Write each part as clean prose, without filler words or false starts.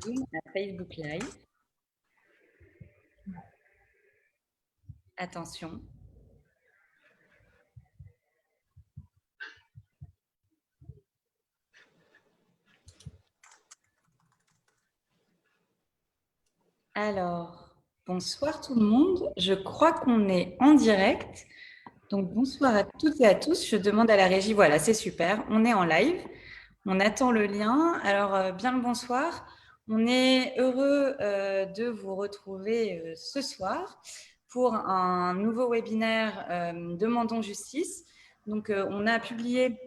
Zoom à Facebook Live. Attention. Alors, bonsoir tout le monde. Je crois qu'on est en direct. Donc, bonsoir à toutes et à tous. Je demande à la régie, voilà, c'est super. On est en live. On attend le lien. Alors, bien le bonsoir. On est heureux de vous retrouver ce soir pour un nouveau webinaire Demandons justice. Donc, on a publié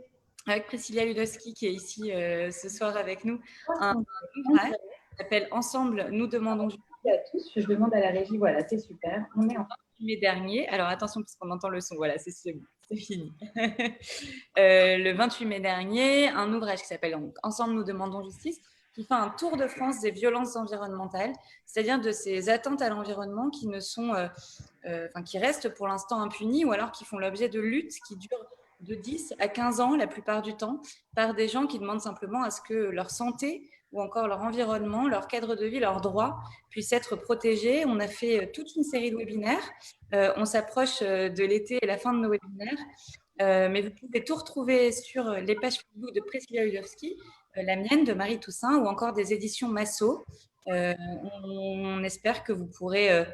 avec Priscilla Ludowski qui est ici ce soir avec nous un ouvrage qui s'appelle Ensemble, nous demandons justice à tous. Je demande à la régie, voilà, c'est super. On est en 28 mai dernier. Alors attention, puisqu'on entend le son, voilà, c'est fini. Le 28 mai dernier, un ouvrage qui s'appelle Ensemble, nous demandons justice, qui fait un tour de France des violences environnementales, c'est-à-dire de ces atteintes à l'environnement qui ne sont, qui restent pour l'instant impunies ou alors qui font l'objet de luttes qui durent de 10 à 15 ans la plupart du temps par des gens qui demandent simplement à ce que leur santé ou encore leur environnement, leur cadre de vie, leurs droits puissent être protégés. On a fait toute une série de webinaires. On s'approche de l'été et la fin de nos webinaires. Mais vous pouvez tout retrouver sur les pages Facebook de Priscilla Ludowski, la mienne, de Marie Toussaint, ou encore des éditions Massot. On espère que vous pourrez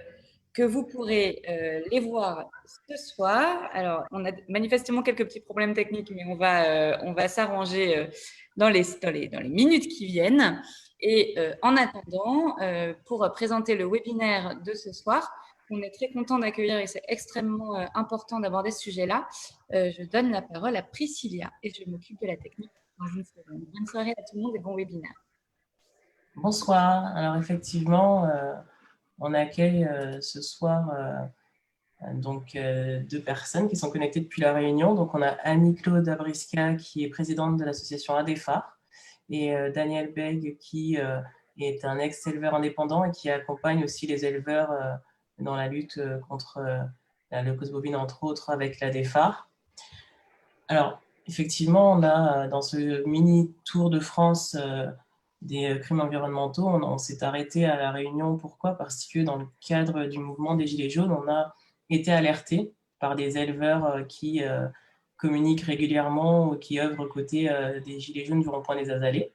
les voir ce soir. Alors, on a manifestement quelques petits problèmes techniques, mais on va s'arranger dans les minutes qui viennent. Et en attendant, pour présenter le webinaire de ce soir, on est très content d'accueillir et c'est extrêmement important d'aborder ce sujet-là. Je donne la parole à Priscilla et je m'occupe de la technique dans une seconde. Bonne soirée à tout le monde et bon webinaire. Bonsoir. Alors effectivement, on accueille ce soir deux personnes qui sont connectées depuis la Réunion. Donc on a Annie-Claude Abrisca qui est présidente de l'association ADEFAR et Daniel Beg qui est un ex-éleveur indépendant et qui accompagne aussi les éleveurs dans la lutte contre la leucose bovine, entre autres avec l'ADEFAR. Alors effectivement, on a dans ce mini tour de France des crimes environnementaux, on s'est arrêté à La Réunion. Pourquoi? Parce que dans le cadre du mouvement des Gilets jaunes, on a été alerté par des éleveurs qui communiquent régulièrement ou qui œuvrent aux côtés des Gilets jaunes du rond-point des Azalées.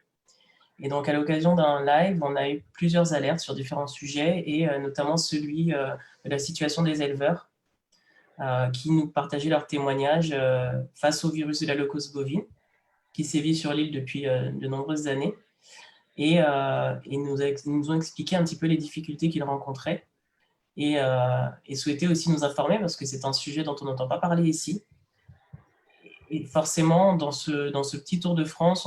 Et donc, à l'occasion d'un live, on a eu plusieurs alertes sur différents sujets, et notamment celui de la situation des éleveurs qui nous partageaient leurs témoignages face au virus de la leucose bovine, qui sévit sur l'île depuis de nombreuses années. Et ils nous ont expliqué un petit peu les difficultés qu'ils rencontraient et souhaitaient aussi nous informer parce que c'est un sujet dont on n'entend pas parler ici. Et forcément, dans ce petit tour de France,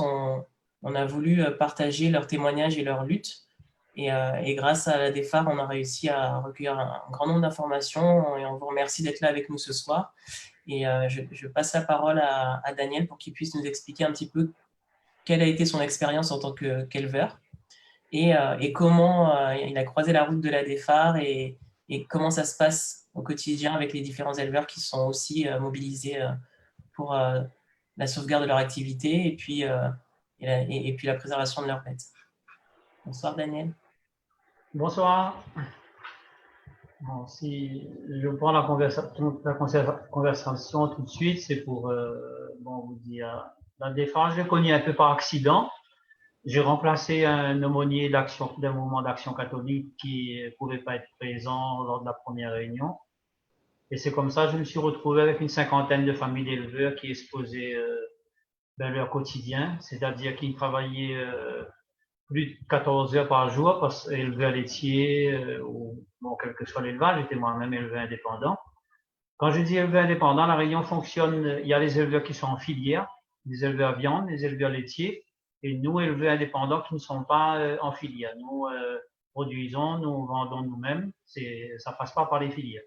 on a voulu partager leurs témoignages et leurs luttes. Et grâce à la DEFAR, on a réussi à recueillir un grand nombre d'informations et on vous remercie d'être là avec nous ce soir. Et je passe la parole à Daniel pour qu'il puisse nous expliquer un petit peu quelle a été son expérience en tant qu'éleveur. Et comment il a croisé la route de la DEFAR et comment ça se passe au quotidien avec les différents éleveurs qui sont aussi mobilisés pour la sauvegarde de leur activité et puis la préservation de leurs bêtes. Bonsoir Daniel. Bonsoir. Bon, si je prends la conversation tout de suite, c'est pour vous dire, la défense, je l'ai connue un peu par accident. J'ai remplacé un aumônier d'un mouvement d'action catholique qui ne pouvait pas être présent lors de la première réunion. Et c'est comme ça que je me suis retrouvé avec une cinquantaine de familles d'éleveurs qui exposaient leur quotidien, c'est-à-dire qu'ils travaillaient plus de 14 heures par jour, parce éleveur laitier, ou quel que soit l'élevage, j'étais moi-même éleveur indépendant. Quand je dis éleveur indépendant, la Réunion fonctionne, il y a les éleveurs qui sont en filière, les éleveurs viande, les éleveurs laitiers, et nous, éleveurs indépendants, qui ne sont pas en filière. Nous produisons, nous vendons nous-mêmes, ça passe pas par les filières,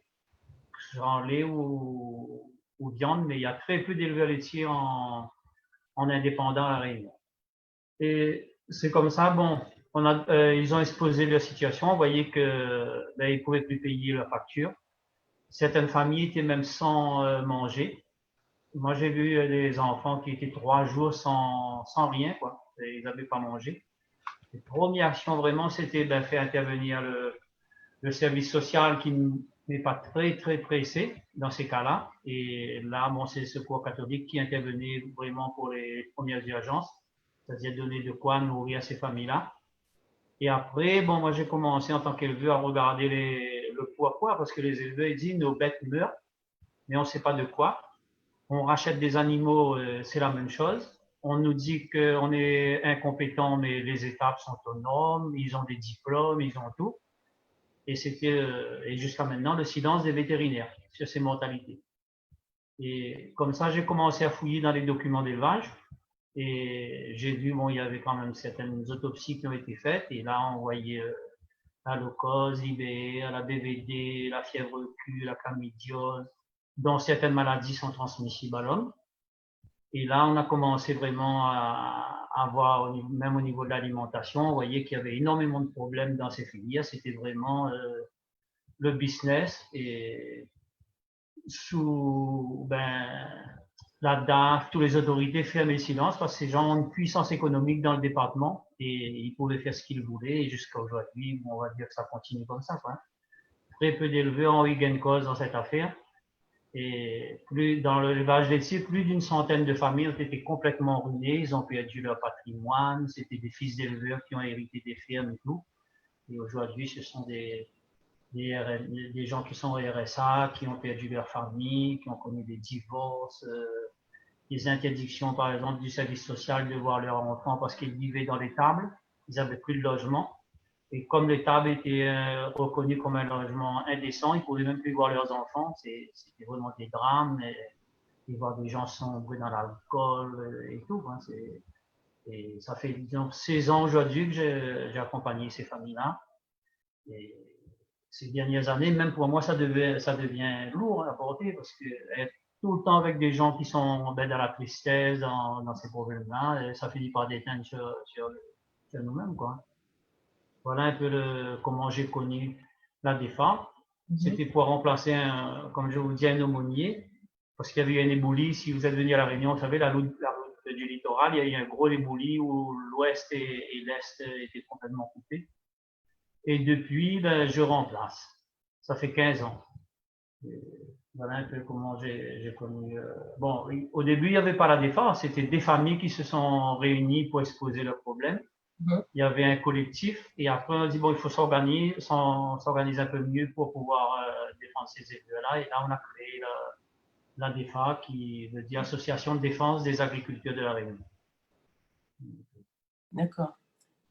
que ce soit en lait ou viande, mais il y a très peu d'éleveurs laitiers en indépendant à la Réunion. Et c'est comme ça, ils ont exposé leur situation, on voyait que ils pouvaient plus payer leurs factures. Certaines familles étaient même sans manger. Moi, j'ai vu des enfants qui étaient 3 jours sans rien, quoi. Ils n'avaient pas mangé. La première action vraiment, c'était faire intervenir le service social qui n'est pas très, très pressé dans ces cas-là. Et là, bon, c'est le Secours catholique qui intervenait vraiment pour les premières urgences, c'est-à-dire donner de quoi nourrir ces familles-là. Et après, bon, moi, j'ai commencé en tant qu'éleveur à regarder le pourquoi, parce que les éleveurs ils disent nos bêtes meurent, mais on ne sait pas de quoi. On rachète des animaux, c'est la même chose. On nous dit qu'on est incompétent, mais les étapes sont autonomes, ils ont des diplômes, ils ont tout. Et c'était, et jusqu'à maintenant, le silence des vétérinaires sur ces mortalités. Et comme ça, j'ai commencé à fouiller dans les documents d'élevage. Et j'ai vu, bon, il y avait quand même certaines autopsies qui ont été faites. Et là, on voyait la leucose, l'IBR, la BVD, la fièvre Q, la chlamydiose, dont certaines maladies sont transmissibles à l'homme. Et là, on a commencé vraiment à voir, même au niveau de l'alimentation, on voyait qu'il y avait énormément de problèmes dans ces filières. C'était vraiment le business. Et sous la DAF, toutes les autorités ferment le silence parce que ces gens ont une puissance économique dans le département et ils pouvaient faire ce qu'ils voulaient. Et jusqu'à aujourd'hui, on va dire que ça continue comme ça, quoi. Très peu d'éleveurs ont eu gain de cause dans cette affaire. Et dans l'élevage laitier, plus d'une centaine de familles ont été complètement ruinées. Ils ont perdu leur patrimoine. C'était des fils d'éleveurs qui ont hérité des fermes et tout. Et aujourd'hui, ce sont des gens qui sont au RSA, qui ont perdu leur famille, qui ont connu des divorces, des interdictions, par exemple, du service social de voir leurs enfants parce qu'ils vivaient dans les tables. Ils n'avaient plus de logement. Et comme les tables étaient reconnues comme un logement indécent, ils ne pouvaient même plus voir leurs enfants. C'était vraiment des drames. Et voir des gens sombrer dans l'alcool et tout. Hein, et ça fait donc 16 ans aujourd'hui que j'ai accompagné ces familles-là. Et ces dernières années, même pour moi, ça devient lourd à porter parce que être tout le temps avec des gens qui sont dans la tristesse, dans ces problèmes-là, ça finit par déteindre sur nous-mêmes, quoi. Voilà un peu comment j'ai connu la DEFA. C'était pour remplacer, comme je vous dis, un aumônier, parce qu'il y avait eu une ébouli. Si vous êtes venu à La Réunion, vous savez, la route du littoral, il y a eu un gros ébouli où l'ouest et l'est étaient complètement coupés. Et depuis, je remplace. Ça fait 15 ans. Et voilà un peu comment j'ai connu. Bon, au début, il n'y avait pas la DEFA, c'était des familles qui se sont réunies pour exposer leurs problèmes. Il y avait un collectif et après on a dit bon il faut s'organiser un peu mieux pour pouvoir défendre ces éleveurs-là et là on a créé la DEFA qui veut dire Association de défense des agriculteurs de la Réunion. D'accord.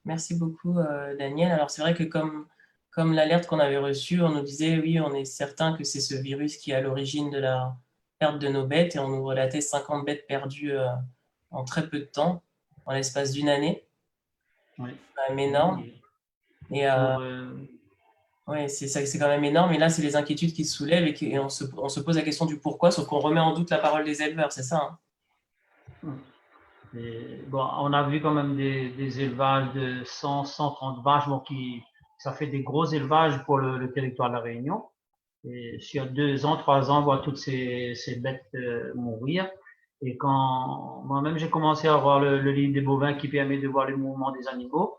Merci beaucoup Daniel. Alors c'est vrai que comme l'alerte qu'on avait reçue, on nous disait oui on est certain que c'est ce virus qui est à l'origine de la perte de nos bêtes et on nous relatait 50 bêtes perdues en très peu de temps, en l'espace d'une année. Oui. C'est quand même énorme. Et ouais, c'est quand même énorme. Et là, c'est les inquiétudes qui se soulèvent et on se pose la question du pourquoi, sauf qu'on remet en doute la parole des éleveurs, c'est ça, hein? Et, bon, on a vu quand même des élevages de 100, 130 vaches, bon, ça fait des gros élevages pour le territoire de la Réunion. Et sur 2 ans, 3 ans, on voit toutes ces bêtes mourir. Et quand moi-même j'ai commencé à voir le livre des bovins qui permet de voir les mouvements des animaux,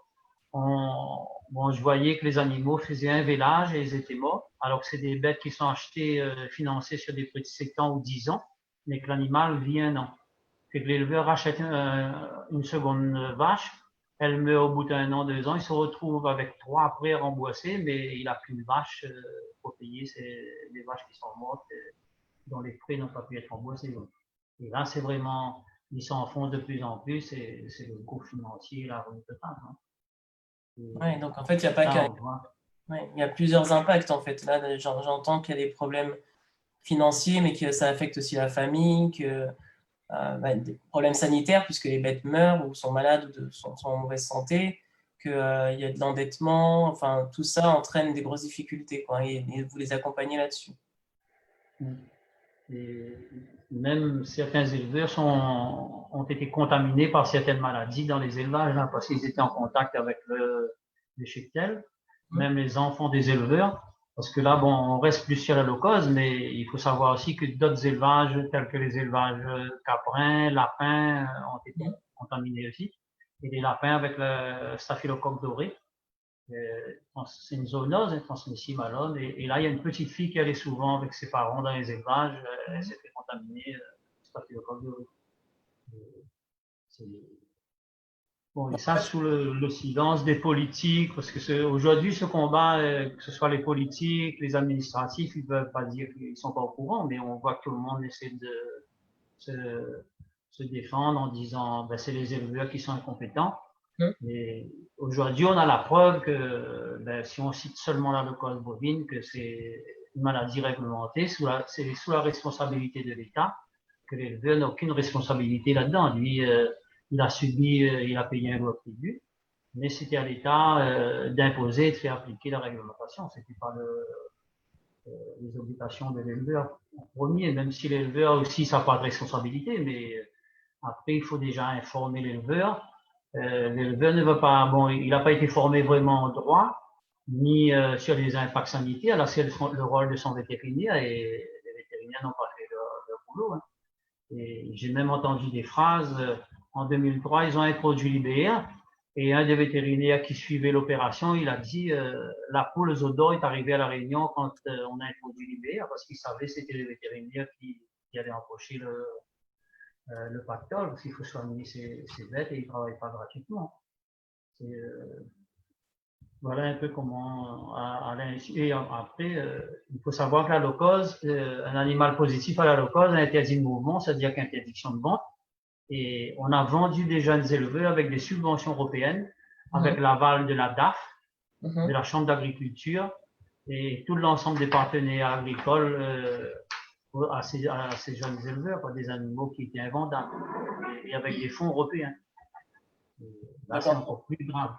bon, je voyais que les animaux faisaient un vélage et ils étaient morts, alors que c'est des bêtes qui sont achetées, financées sur des prix de 7 ans ou 10 ans, mais que l'animal vit 1 an. Que l'éleveur achète une seconde vache, elle meurt au bout d'1 an, 2 ans, il se retrouve avec 3 après remboursés, mais il n'a plus de vache pour payer les vaches qui sont mortes, dont les frais n'ont pas pu être remboursés. Et là, c'est vraiment, ils s'enfoncent de plus en plus, et c'est le coût financier, la ruine totale. Hein. Ouais, donc en fait, il n'y a pas qu'un. Ouais, il y a plusieurs impacts en fait. Là, j'entends qu'il y a des problèmes financiers, mais que ça affecte aussi la famille, que des problèmes sanitaires puisque les bêtes meurent ou sont malades ou sont en mauvaise santé, qu'il y a de l'endettement, enfin tout ça entraîne des grosses difficultés, quoi, et vous les accompagnez là-dessus. Et même certains éleveurs ont été contaminés par certaines maladies dans les élevages, là, parce qu'ils étaient en contact avec les cheptels, même les enfants des éleveurs. Parce que là, bon, on reste plus sur la leucose, mais il faut savoir aussi que d'autres élevages, tels que les élevages caprins, lapins, ont été contaminés aussi. et des lapins avec le staphylocoque doré. C'est une zoonose transmissible à l'homme. Et là, il y a une petite fille qui allait souvent avec ses parents dans les élevages. Elle s'est fait contaminer staphylocoque doré. Bon, et ça sous le silence des politiques, parce que aujourd'hui, ce combat, que ce soit les politiques, les administratifs, ils ne veulent pas dire qu'ils ne sont pas au courant, mais on voit que tout le monde essaie de se défendre en disant ben, c'est les éleveurs qui sont incompétents. Et aujourd'hui, on a la preuve que ben, si on cite seulement la leucose bovine, que c'est une maladie réglementée, c'est sous la responsabilité de l'État, que l'éleveur n'a aucune responsabilité là-dedans. Lui, il a subi, il a payé un gros tribut, mais c'était à l'État d'imposer et de faire appliquer la réglementation. C'était pas les obligations de l'éleveur en premier, même si l'éleveur aussi n'a pas de responsabilité, mais après, il faut déjà informer l'éleveur. L'éleveur ne va pas, bon, il n'a pas été formé vraiment en droit, ni sur les impacts sanitaires. Alors, c'est le rôle de son vétérinaire et les vétérinaires n'ont pas fait leur boulot. Hein. Et j'ai même entendu des phrases. En 2003, ils ont introduit l'IBR et un des vétérinaires qui suivait l'opération, il a dit la poule aux œufs d'or est arrivée à la Réunion quand on a introduit l'IBR parce qu'il savait que c'était les vétérinaires qui allaient empocher le pactole parce qu'il faut soigner ces bêtes et ils ne travaillent pas gratuitement. Voilà un peu comment et après il faut savoir que la leucose, un animal positif à la leucose a interdit de mouvement, c'est-à-dire qu'interdiction de vente. Et on a vendu des jeunes éleveurs avec des subventions européennes, avec l'aval de la DAF, de la Chambre d'agriculture et tout l'ensemble des partenaires agricoles à ces jeunes éleveurs, des animaux qui étaient invendables, et avec des fonds européens. Là, c'est encore plus grave.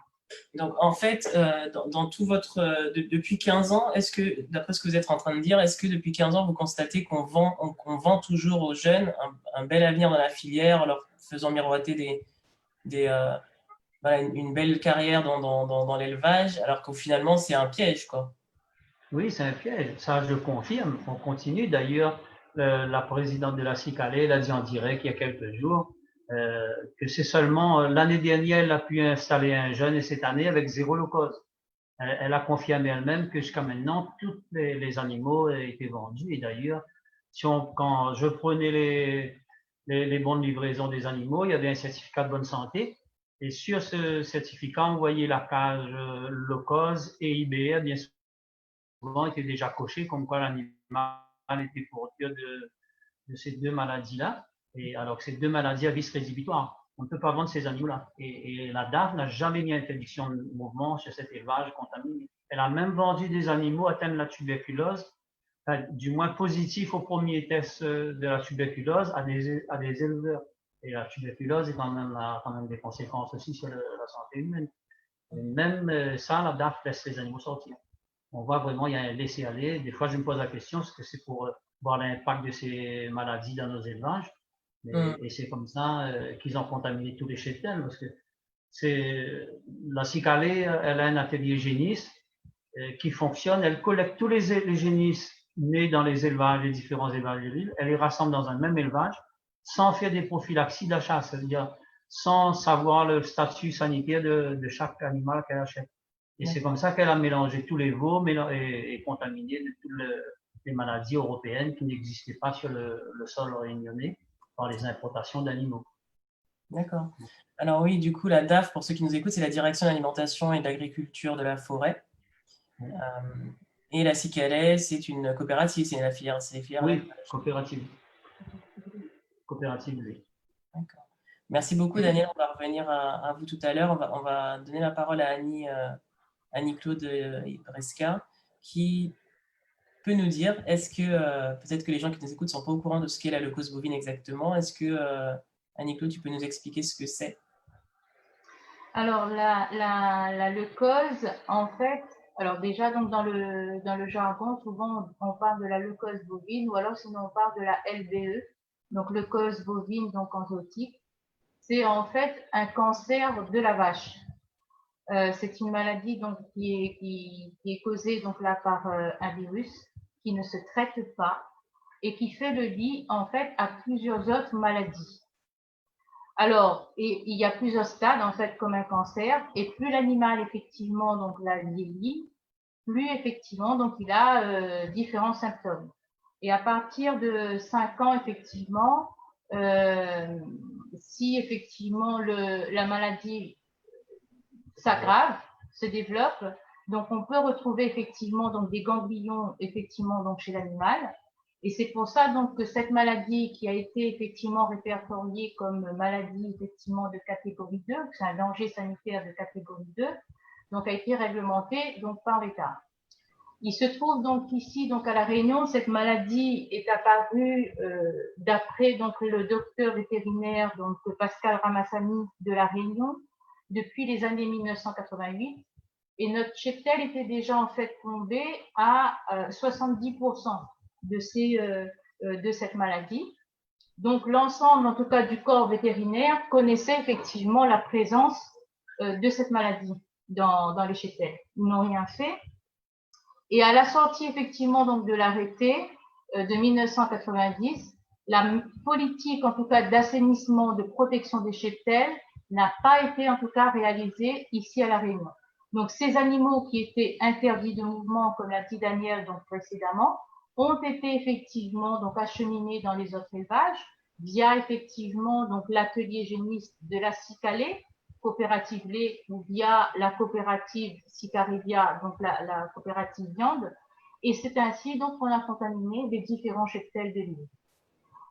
Donc, en fait, dans tout votre... depuis 15 ans, est-ce que, d'après ce que vous êtes en train de dire, est-ce que depuis 15 ans, vous constatez qu'on vend toujours aux jeunes un bel avenir dans la filière, en leur faisant miroiter voilà, une belle carrière dans l'élevage, alors qu'au finalement, c'est un piège, quoi. Oui, c'est un piège. Ça, je le confirme. On continue. D'ailleurs, la présidente de la CICALE l'a dit en direct il y a quelques jours, que c'est seulement l'année dernière, elle a pu installer un jeune et cette année avec 0 leucose. Elle a confirmé elle-même que jusqu'à maintenant, tous les animaux étaient vendus. Et d'ailleurs, quand je prenais les bons de livraison des animaux, il y avait un certificat de bonne santé. Et sur ce certificat, on voyait la case leucose et IBR, bien souvent, était déjà coché comme quoi l'animal était porteur de ces deux maladies-là. Et alors que ces deux maladies à vice rédhibitoire. On ne peut pas vendre ces animaux-là. Et la DAF n'a jamais mis interdiction de mouvement sur cet élevage contaminé. Elle a même vendu des animaux atteints de la tuberculose, du moins positifs au premier test de la tuberculose à des éleveurs. Et la tuberculose a quand même des conséquences aussi sur la santé humaine. Et même ça, la DAF laisse les animaux sortir. On voit vraiment, il y a un laisser-aller. Des fois, je me pose la question, est-ce que c'est pour voir l'impact de ces maladies dans nos élevages? Et c'est comme ça qu'ils ont contaminé tous les cheptels, parce que la CICALE, elle a un atelier hygiéniste qui fonctionne, elle collecte tous les génisses nés dans les élevages, les différents élevages de l'île, elle les rassemble dans un même élevage, sans faire des prophylaxies d'achat, c'est-à-dire sans savoir le statut sanitaire de chaque animal qu'elle achète. Et c'est comme ça qu'elle a mélangé tous les veaux et contaminé de toutes les maladies européennes qui n'existaient pas sur le sol réunionnais par les importations d'animaux. D'accord. Alors oui, du coup, la DAF, pour ceux qui nous écoutent, c'est la Direction de l'alimentation et de l'agriculture de la forêt. Et la CICALE, c'est une coopérative, c'est la filière. Oui, coopérative. Coopérative, oui. D'accord. Merci beaucoup, Daniel. On va revenir à vous tout à l'heure. On va donner la parole à Annie-Claude Bresca, qui peut nous dire, est-ce que, peut-être que les gens qui nous écoutent ne sont pas au courant de ce qu'est la leucose bovine exactement. Est-ce que, Annie-Claude, tu peux nous expliquer ce que c'est? Alors, la leucose, en fait, alors déjà, donc dans le jargon, souvent on parle de la leucose bovine ou alors sinon on parle de la LBE, donc leucose bovine, donc enzotique. C'est en fait un cancer de la vache. C'est une maladie donc qui est causée donc là par un virus qui ne se traite pas et qui fait le lit en fait à plusieurs autres maladies. Alors, et il y a plusieurs stades, en fait, comme un cancer, et plus l'animal, effectivement, donc, la vieillit, plus, effectivement, donc, il a différents symptômes. Et à partir de 5 ans, effectivement, si, effectivement, la maladie s'aggrave, se développe, donc, on peut retrouver, effectivement, donc, des ganglions, effectivement, donc, chez l'animal. Et c'est pour ça donc que cette maladie qui a été effectivement répertoriée comme maladie effectivement de catégorie 2, c'est un danger sanitaire de catégorie 2, donc a été réglementée donc par l'État. Il se trouve donc ici donc à La Réunion, cette maladie est apparue d'après donc le docteur vétérinaire donc Pascal Ramassani de La Réunion depuis les années 1988 et notre cheptel était déjà en fait tombé à 70% de cette maladie. Donc l'ensemble, en tout cas du corps vétérinaire, connaissait effectivement la présence de cette maladie dans les cheptels. Ils n'ont rien fait. Et à la sortie effectivement donc de l'arrêté de 1990, la politique en tout cas d'assainissement, de protection des cheptels n'a pas été en tout cas réalisée ici à La Réunion. Donc ces animaux qui étaient interdits de mouvement, comme l'a dit Daniel donc précédemment, ont été effectivement donc acheminés dans les autres élevages via effectivement donc l'atelier géniste de la Cicalée, coopérative lait, ou via la coopérative Sicarivia, donc la coopérative viande. Et c'est ainsi donc qu'on a contaminé les différents cheptels de l'île.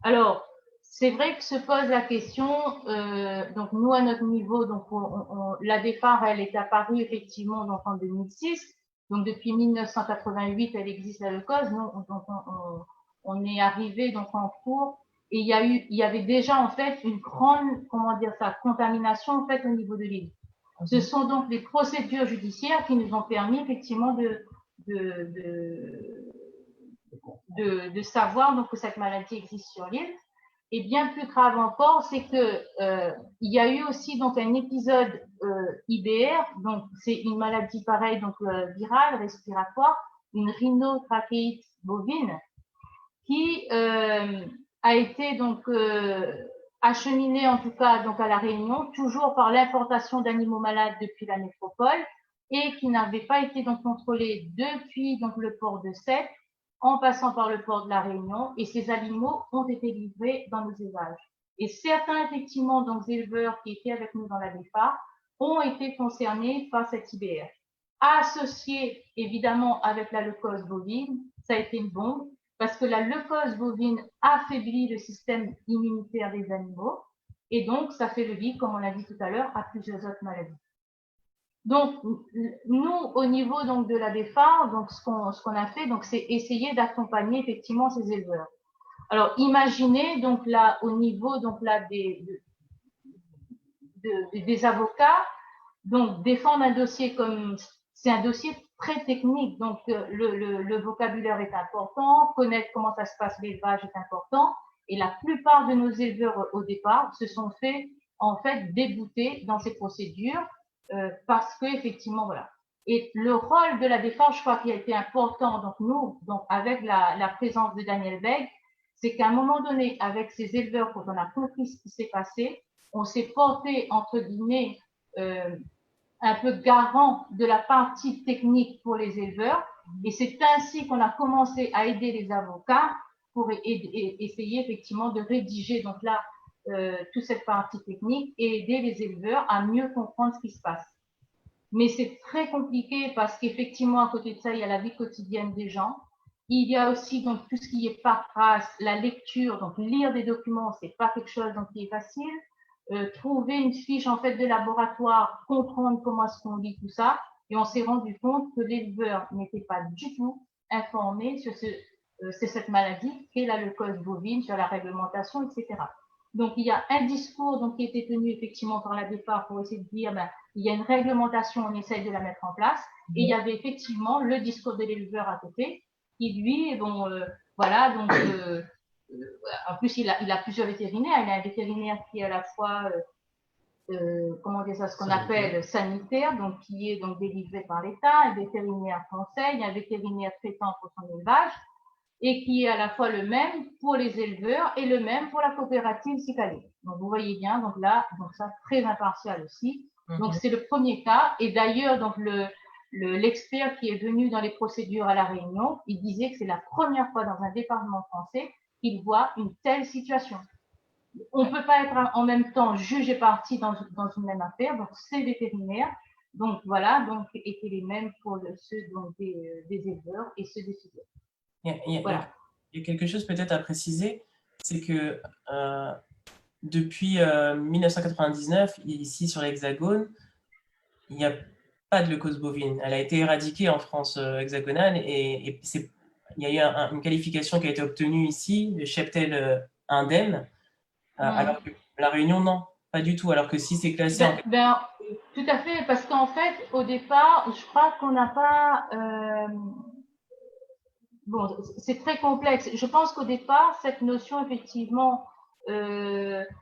Alors, c'est vrai que se pose la question, donc nous à notre niveau, donc la DEFAR, elle est apparue effectivement donc en 2006, donc depuis 1988, elle existe la LECOS, donc on est arrivé donc en cours et il y avait déjà en fait une grande, comment dire ça, contamination en fait au niveau de l'île. Ce sont donc les procédures judiciaires qui nous ont permis effectivement de savoir donc que cette maladie existe sur l'île. Et bien plus grave encore, c'est que il y a eu aussi donc un épisode IBR, donc c'est une maladie pareille donc virale, respiratoire, une rhinotrachéite bovine, qui a été donc acheminée en tout cas donc à La Réunion, toujours par l'importation d'animaux malades depuis la métropole et qui n'avait pas été donc contrôlée depuis donc le port de Sète en passant par le port de La Réunion, et ces animaux ont été livrés dans nos élevages. Et certains, effectivement, donc éleveurs qui étaient avec nous dans la DEFAR ont été concernés par cette IBR. Associé, évidemment, avec la leucose bovine, ça a été une bombe, parce que la leucose bovine affaiblit le système immunitaire des animaux, et donc ça fait le lit, comme on l'a dit tout à l'heure, à plusieurs autres maladies. Donc, nous, au niveau donc de la DEFAR, donc ce qu'on a fait, donc c'est essayer d'accompagner effectivement ces éleveurs. Alors, imaginez donc là, au niveau donc là des avocats, donc défendre un dossier comme c'est un dossier très technique, donc le vocabulaire est important, connaître comment ça se passe l'élevage est important, et la plupart de nos éleveurs au départ se sont fait en fait débouter dans ces procédures. Parce que effectivement voilà. Et le rôle de la défense, je crois qu'il a été important. Donc nous, donc avec la présence de Daniel Bègue, c'est qu'à un moment donné, avec ces éleveurs, quand on a compris ce qui s'est passé, on s'est porté entre guillemets un peu garant de la partie technique pour les éleveurs. Et c'est ainsi qu'on a commencé à aider les avocats pour essayer effectivement de rédiger donc là toute cette partie technique et aider les éleveurs à mieux comprendre ce qui se passe. Mais c'est très compliqué parce qu'effectivement, à côté de ça, il y a la vie quotidienne des gens. Il y a aussi donc tout ce qui est paperasse, la lecture, donc lire des documents, c'est pas quelque chose donc qui est facile. Trouver une fiche en fait de laboratoire, comprendre comment est-ce qu'on lit tout ça, et on s'est rendu compte que l'éleveur n'était pas du tout informé sur cette maladie qu'est la leucose bovine, sur la réglementation, etc. Donc, il y a un discours donc, qui a été tenu effectivement par la DEFAR pour essayer de dire ben, il y a une réglementation, on essaye de la mettre en place. Et il y avait effectivement le discours de l'éleveur à côté, qui lui, bon, voilà, donc, en plus, il a plusieurs vétérinaires. Il a un vétérinaire qui est à la fois, comment dire ça, ce qu'on appelle sanitaire, donc qui est donc délivré par l'État, un vétérinaire conseil, un vétérinaire traitant pour son élevage, et qui est à la fois le même pour les éleveurs et le même pour la coopérative Cicalée. Donc, vous voyez bien, donc là, donc ça, très impartial aussi. Donc, Mhm. c'est le premier cas. Et d'ailleurs, donc, l'expert qui est venu dans les procédures à La Réunion, il disait que c'est la première fois dans un département français qu'il voit une telle situation. On ne peut pas être en même temps juge et partie dans une même affaire, donc c'est vétérinaire. Donc voilà, donc étaient les mêmes pour ceux donc, des éleveurs et ceux des filières. Voilà. Il y a quelque chose peut-être à préciser, c'est que depuis 1999, ici sur l'Hexagone, il n'y a pas de leucose bovine. Elle a été éradiquée en France hexagonale et il y a eu une qualification qui a été obtenue ici, le cheptel indemne, alors que la Réunion, non, pas du tout. Alors que si c'est classé en... Tout à fait, parce qu'en fait, au départ, je crois qu'on n'a pas... bon, c'est très complexe. Je pense qu'au départ, cette notion, effectivement,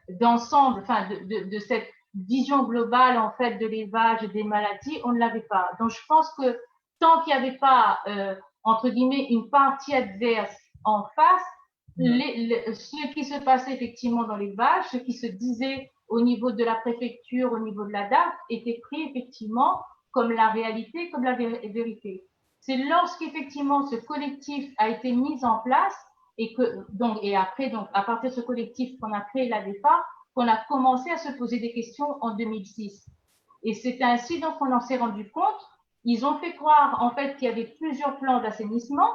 d'ensemble, enfin, de cette vision globale, en fait, de l'élevage et des maladies, on ne l'avait pas. Donc, je pense que tant qu'il n'y avait pas, entre guillemets, une partie adverse en face, ce qui se passait effectivement dans l'élevage, ce qui se disait au niveau de la préfecture, au niveau de la DAF, était pris effectivement comme la réalité, comme la vérité. C'est lorsqu'effectivement ce collectif a été mis en place et que donc et après donc à partir de ce collectif qu'on a créé la DEFA, qu'on a commencé à se poser des questions en 2006. Et c'est ainsi donc qu'on en s'est rendu compte. Ils ont fait croire en fait qu'il y avait plusieurs plans d'assainissement.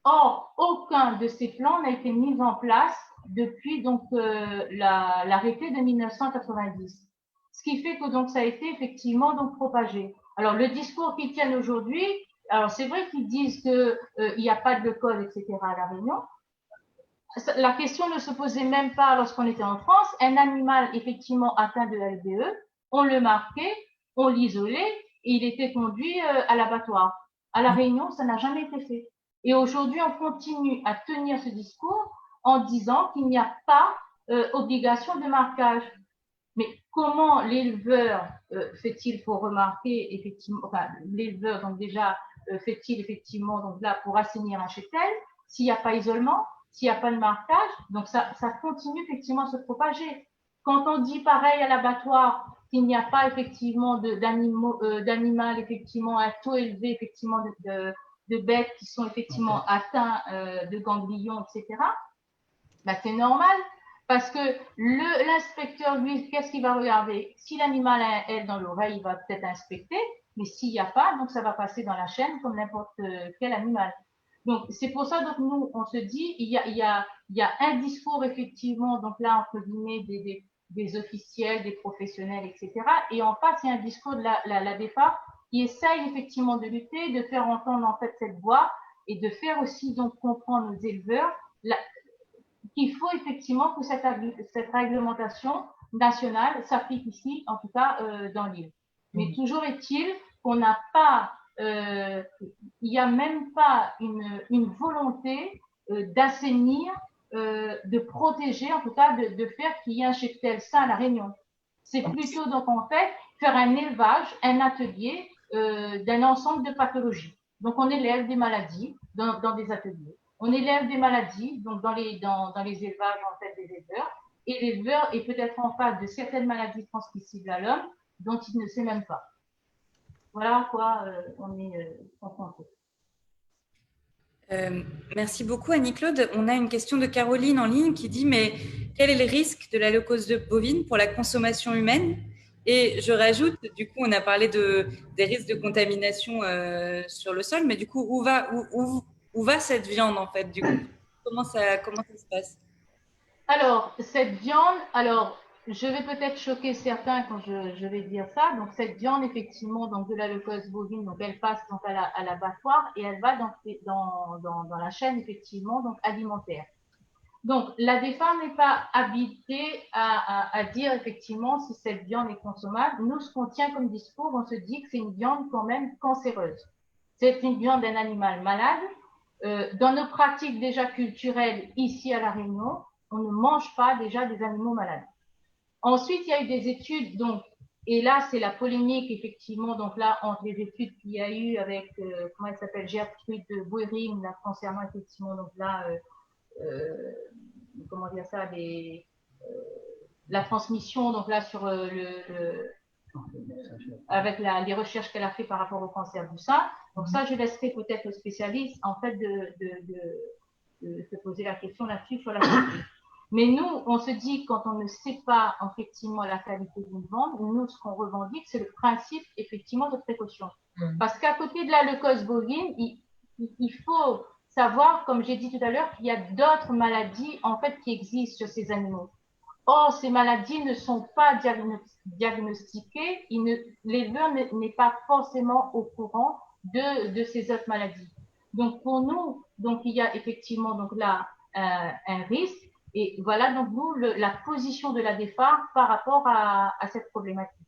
Or, aucun de ces plans n'a été mis en place depuis donc l'arrêté de 1990. Ce qui fait que donc ça a été effectivement donc propagé. Alors le discours qu'ils tiennent aujourd'hui, alors c'est vrai qu'ils disent que il n'y a pas de code, etc. à La Réunion. La question ne se posait même pas lorsqu'on était en France. Un animal effectivement atteint de LBE, on le marquait, on l'isolait et il était conduit à l'abattoir. À La Réunion, ça n'a jamais été fait. Et aujourd'hui, on continue à tenir ce discours en disant qu'il n'y a pas obligation de marquage. Mais comment l'éleveur fait-il pour remarquer effectivement, enfin l'éleveur donc déjà fait-il effectivement donc là pour assainir un cheptel s'il n'y a pas isolement, s'il n'y a pas de marquage, donc ça continue effectivement à se propager. Quand on dit pareil à l'abattoir qu'il n'y a pas effectivement d'animal effectivement à taux élevé effectivement de bêtes qui sont effectivement atteints de ganglions, etc. Ben, c'est normal parce que l'inspecteur, lui, qu'est-ce qu'il va regarder? Si l'animal a un L dans l'oreille, il va peut-être inspecter, mais s'il n'y a pas, donc ça va passer dans la chaîne comme n'importe quel animal. Donc, c'est pour ça que nous, on se dit, il y a un discours, effectivement, donc là, entre guillemets, des officiels, des professionnels, etc. Et en face, il y a un discours de la DEFA qui essaye, effectivement, de lutter, de faire entendre, en fait, cette voix et de faire aussi, donc, comprendre aux éleveurs qu'il faut effectivement que cette réglementation nationale s'applique ici, en tout cas dans l'île. Mais toujours est-il qu'on n'a pas, il n'y a même pas une volonté d'assainir, de protéger, en tout cas de faire qu'il y ait un cheptel sain à La Réunion. C'est plutôt donc en fait faire un élevage, un atelier d'un ensemble de pathologies. Donc on élève des maladies dans des ateliers. On élève des maladies donc dans les élevages en fait des éleveurs et l'éleveur est peut-être en face de certaines maladies transmissibles à l'homme dont il ne sait même pas. Voilà à quoi on est confronté. Merci beaucoup Annie-Claude. On a une question de Caroline en ligne qui dit mais quel est le risque de la leucose bovine pour la consommation humaine? Et je rajoute, du coup on a parlé des risques de contamination sur le sol, mais du coup où va cette viande en fait du coup? Comment ça se passe? Alors, cette viande, alors, je vais peut-être choquer certains quand je vais dire ça. Donc, cette viande, effectivement, donc de la leucose bovine, donc elle passe donc à l'abattoir et elle va dans la chaîne, effectivement, donc alimentaire. Donc, la DEFA n'est pas habilitée à dire effectivement si cette viande est consommable. Nous, ce qu'on tient comme discours, on se dit que c'est une viande quand même cancéreuse. C'est une viande d'un animal malade. Dans nos pratiques déjà culturelles ici à La Réunion, on ne mange pas déjà des animaux malades. Ensuite, il y a eu des études, donc, et là, c'est la polémique, effectivement, donc là, entre les études qu'il y a eu avec, comment elle s'appelle, Gertrude Boering, là, concernant, effectivement, donc là, comment dire ça, la transmission, donc là sur avec les recherches qu'elle a fait par rapport au cancer du sein. Donc ça, je laisserai peut-être aux spécialistes en fait de se poser la question là-dessus sur la qualité. Mais nous, on se dit quand on ne sait pas effectivement la qualité d'une viande, nous ce qu'on revendique, c'est le principe effectivement de précaution. Parce qu'à côté de la leucose bovine, il faut savoir, comme j'ai dit tout à l'heure, qu'il y a d'autres maladies en fait qui existent sur ces animaux. Or, ces maladies ne sont pas diagnostiquées, l'éleveur n'est pas forcément au courant de ces autres maladies. Donc, pour nous, donc, il y a effectivement donc là un risque. Et voilà donc nous la position de la DEFA par rapport à cette problématique.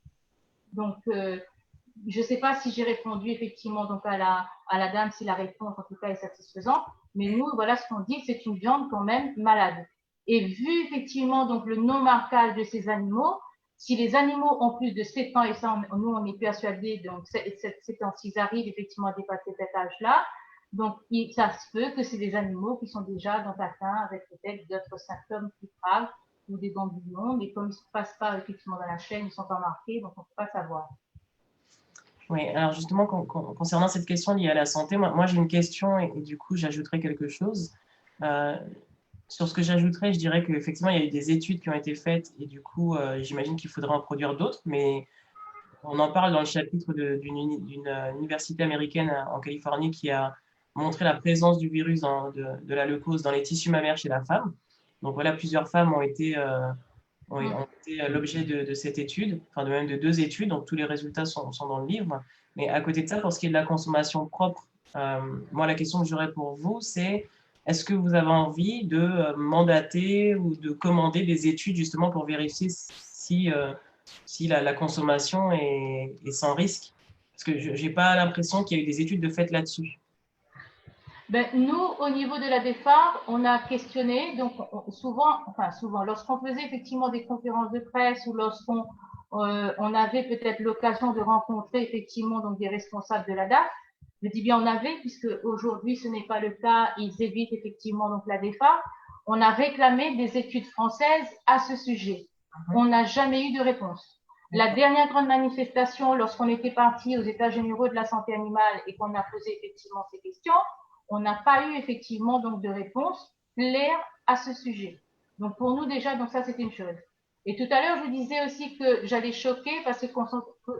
Donc, je ne sais pas si j'ai répondu effectivement donc à la dame, si la réponse en tout cas est satisfaisante, mais nous, voilà ce qu'on dit, c'est une viande quand même malade. Et vu effectivement donc le non-marquage de ces animaux, si les animaux ont plus de 7 ans, et ça, nous on est persuadés, donc 7 ans, s'ils arrivent effectivement à dépasser cet âge-là, donc ça se peut que c'est des animaux qui sont déjà donc atteints avec peut-être d'autres symptômes plus graves ou des ganglions, mais comme ils ne se passent pas effectivement dans la chaîne, ils ne sont pas marqués, donc on ne peut pas savoir. Oui, alors justement, concernant cette question liée à la santé, moi j'ai une question et du coup j'ajouterai quelque chose. Sur ce que j'ajouterais, je dirais qu'effectivement, il y a eu des études qui ont été faites et du coup, j'imagine qu'il faudrait en produire d'autres, mais on en parle dans le chapitre d'une université américaine en Californie qui a montré la présence du virus de la leucose dans les tissus mammaires chez la femme. Donc voilà, plusieurs femmes ont été l'objet de cette étude, enfin même de 2 études, donc tous les résultats sont dans le livre. Mais à côté de ça, pour ce qui est de la consommation propre, moi la question que j'aurais pour vous, c'est est-ce que vous avez envie de mandater ou de commander des études justement pour vérifier si la consommation est sans risque? Parce que je n'ai pas l'impression qu'il y a eu des études de fait là-dessus. Ben, nous, au niveau de la DEFA, on a questionné, donc souvent, lorsqu'on faisait effectivement des conférences de presse ou lorsqu'on on avait peut-être l'occasion de rencontrer effectivement donc des responsables de la DAF, je dis bien on avait, puisque aujourd'hui ce n'est pas le cas, ils évitent effectivement donc la DEFA, on a réclamé des études françaises à ce sujet. On n'a jamais eu de réponse. La dernière grande manifestation, lorsqu'on était parti aux États généraux de la santé animale et qu'on a posé effectivement ces questions, on n'a pas eu effectivement donc de réponse claire à ce sujet. Donc pour nous déjà, donc ça c'était une chose. Et tout à l'heure, je vous disais aussi que j'allais choquer parce qu'on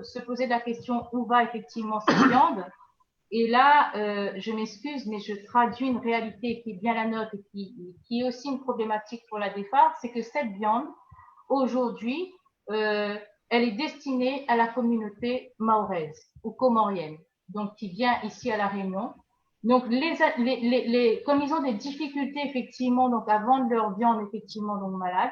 se posait la question où va effectivement cette viande. Et là, je m'excuse, mais je traduis une réalité qui est bien la nôtre et qui est aussi une problématique pour la DEFA, c'est que cette viande, aujourd'hui, elle est destinée à la communauté mahoraise ou comorienne, donc qui vient ici à La Réunion. Donc, comme ils ont des difficultés effectivement donc à vendre leur viande effectivement donc malade,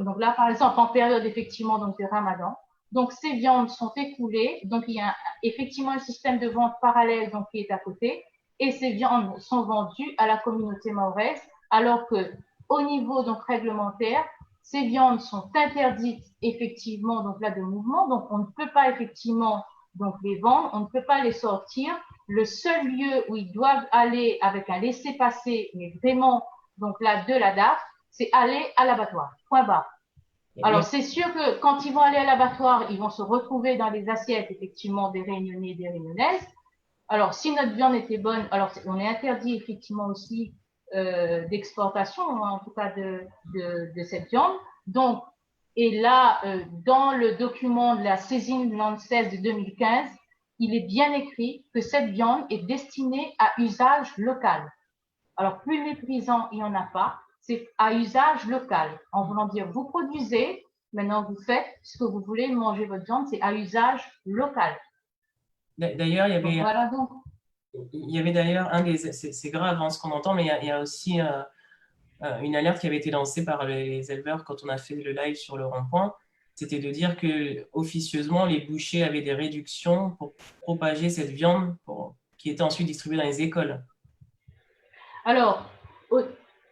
donc là par exemple en période effectivement donc de Ramadan, donc ces viandes sont écoulées, donc il y a effectivement un système de vente parallèle donc qui est à côté, et ces viandes sont vendues à la communauté mahoraise, alors que au niveau donc réglementaire, ces viandes sont interdites effectivement donc là de mouvement, donc on ne peut pas effectivement donc les vendre, on ne peut pas les sortir. Le seul lieu où ils doivent aller avec un laissez-passer, mais vraiment donc là de la DAF, c'est aller à l'abattoir. Point barre. Alors, c'est sûr que quand ils vont aller à l'abattoir, ils vont se retrouver dans les assiettes, effectivement, des Réunionnais et des Réunionnaises. Alors, si notre viande était bonne, alors on est interdit, effectivement, aussi d'exportation, en tout cas de cette viande. Donc, et là, dans le document de la saisine Lances de 2015, il est bien écrit que cette viande est destinée à usage local. Alors, plus méprisant, il n'y en a pas. C'est à usage local. En voulant dire, vous produisez, maintenant vous faites ce que vous voulez, manger votre viande, c'est à usage local. D'ailleurs, il y avait d'ailleurs c'est grave ce qu'on entend, mais il y a aussi une alerte qui avait été lancée par les éleveurs quand on a fait le live sur le rond-point. C'était de dire que officieusement, les bouchers avaient des réductions pour propager cette viande qui était ensuite distribuée dans les écoles. Alors,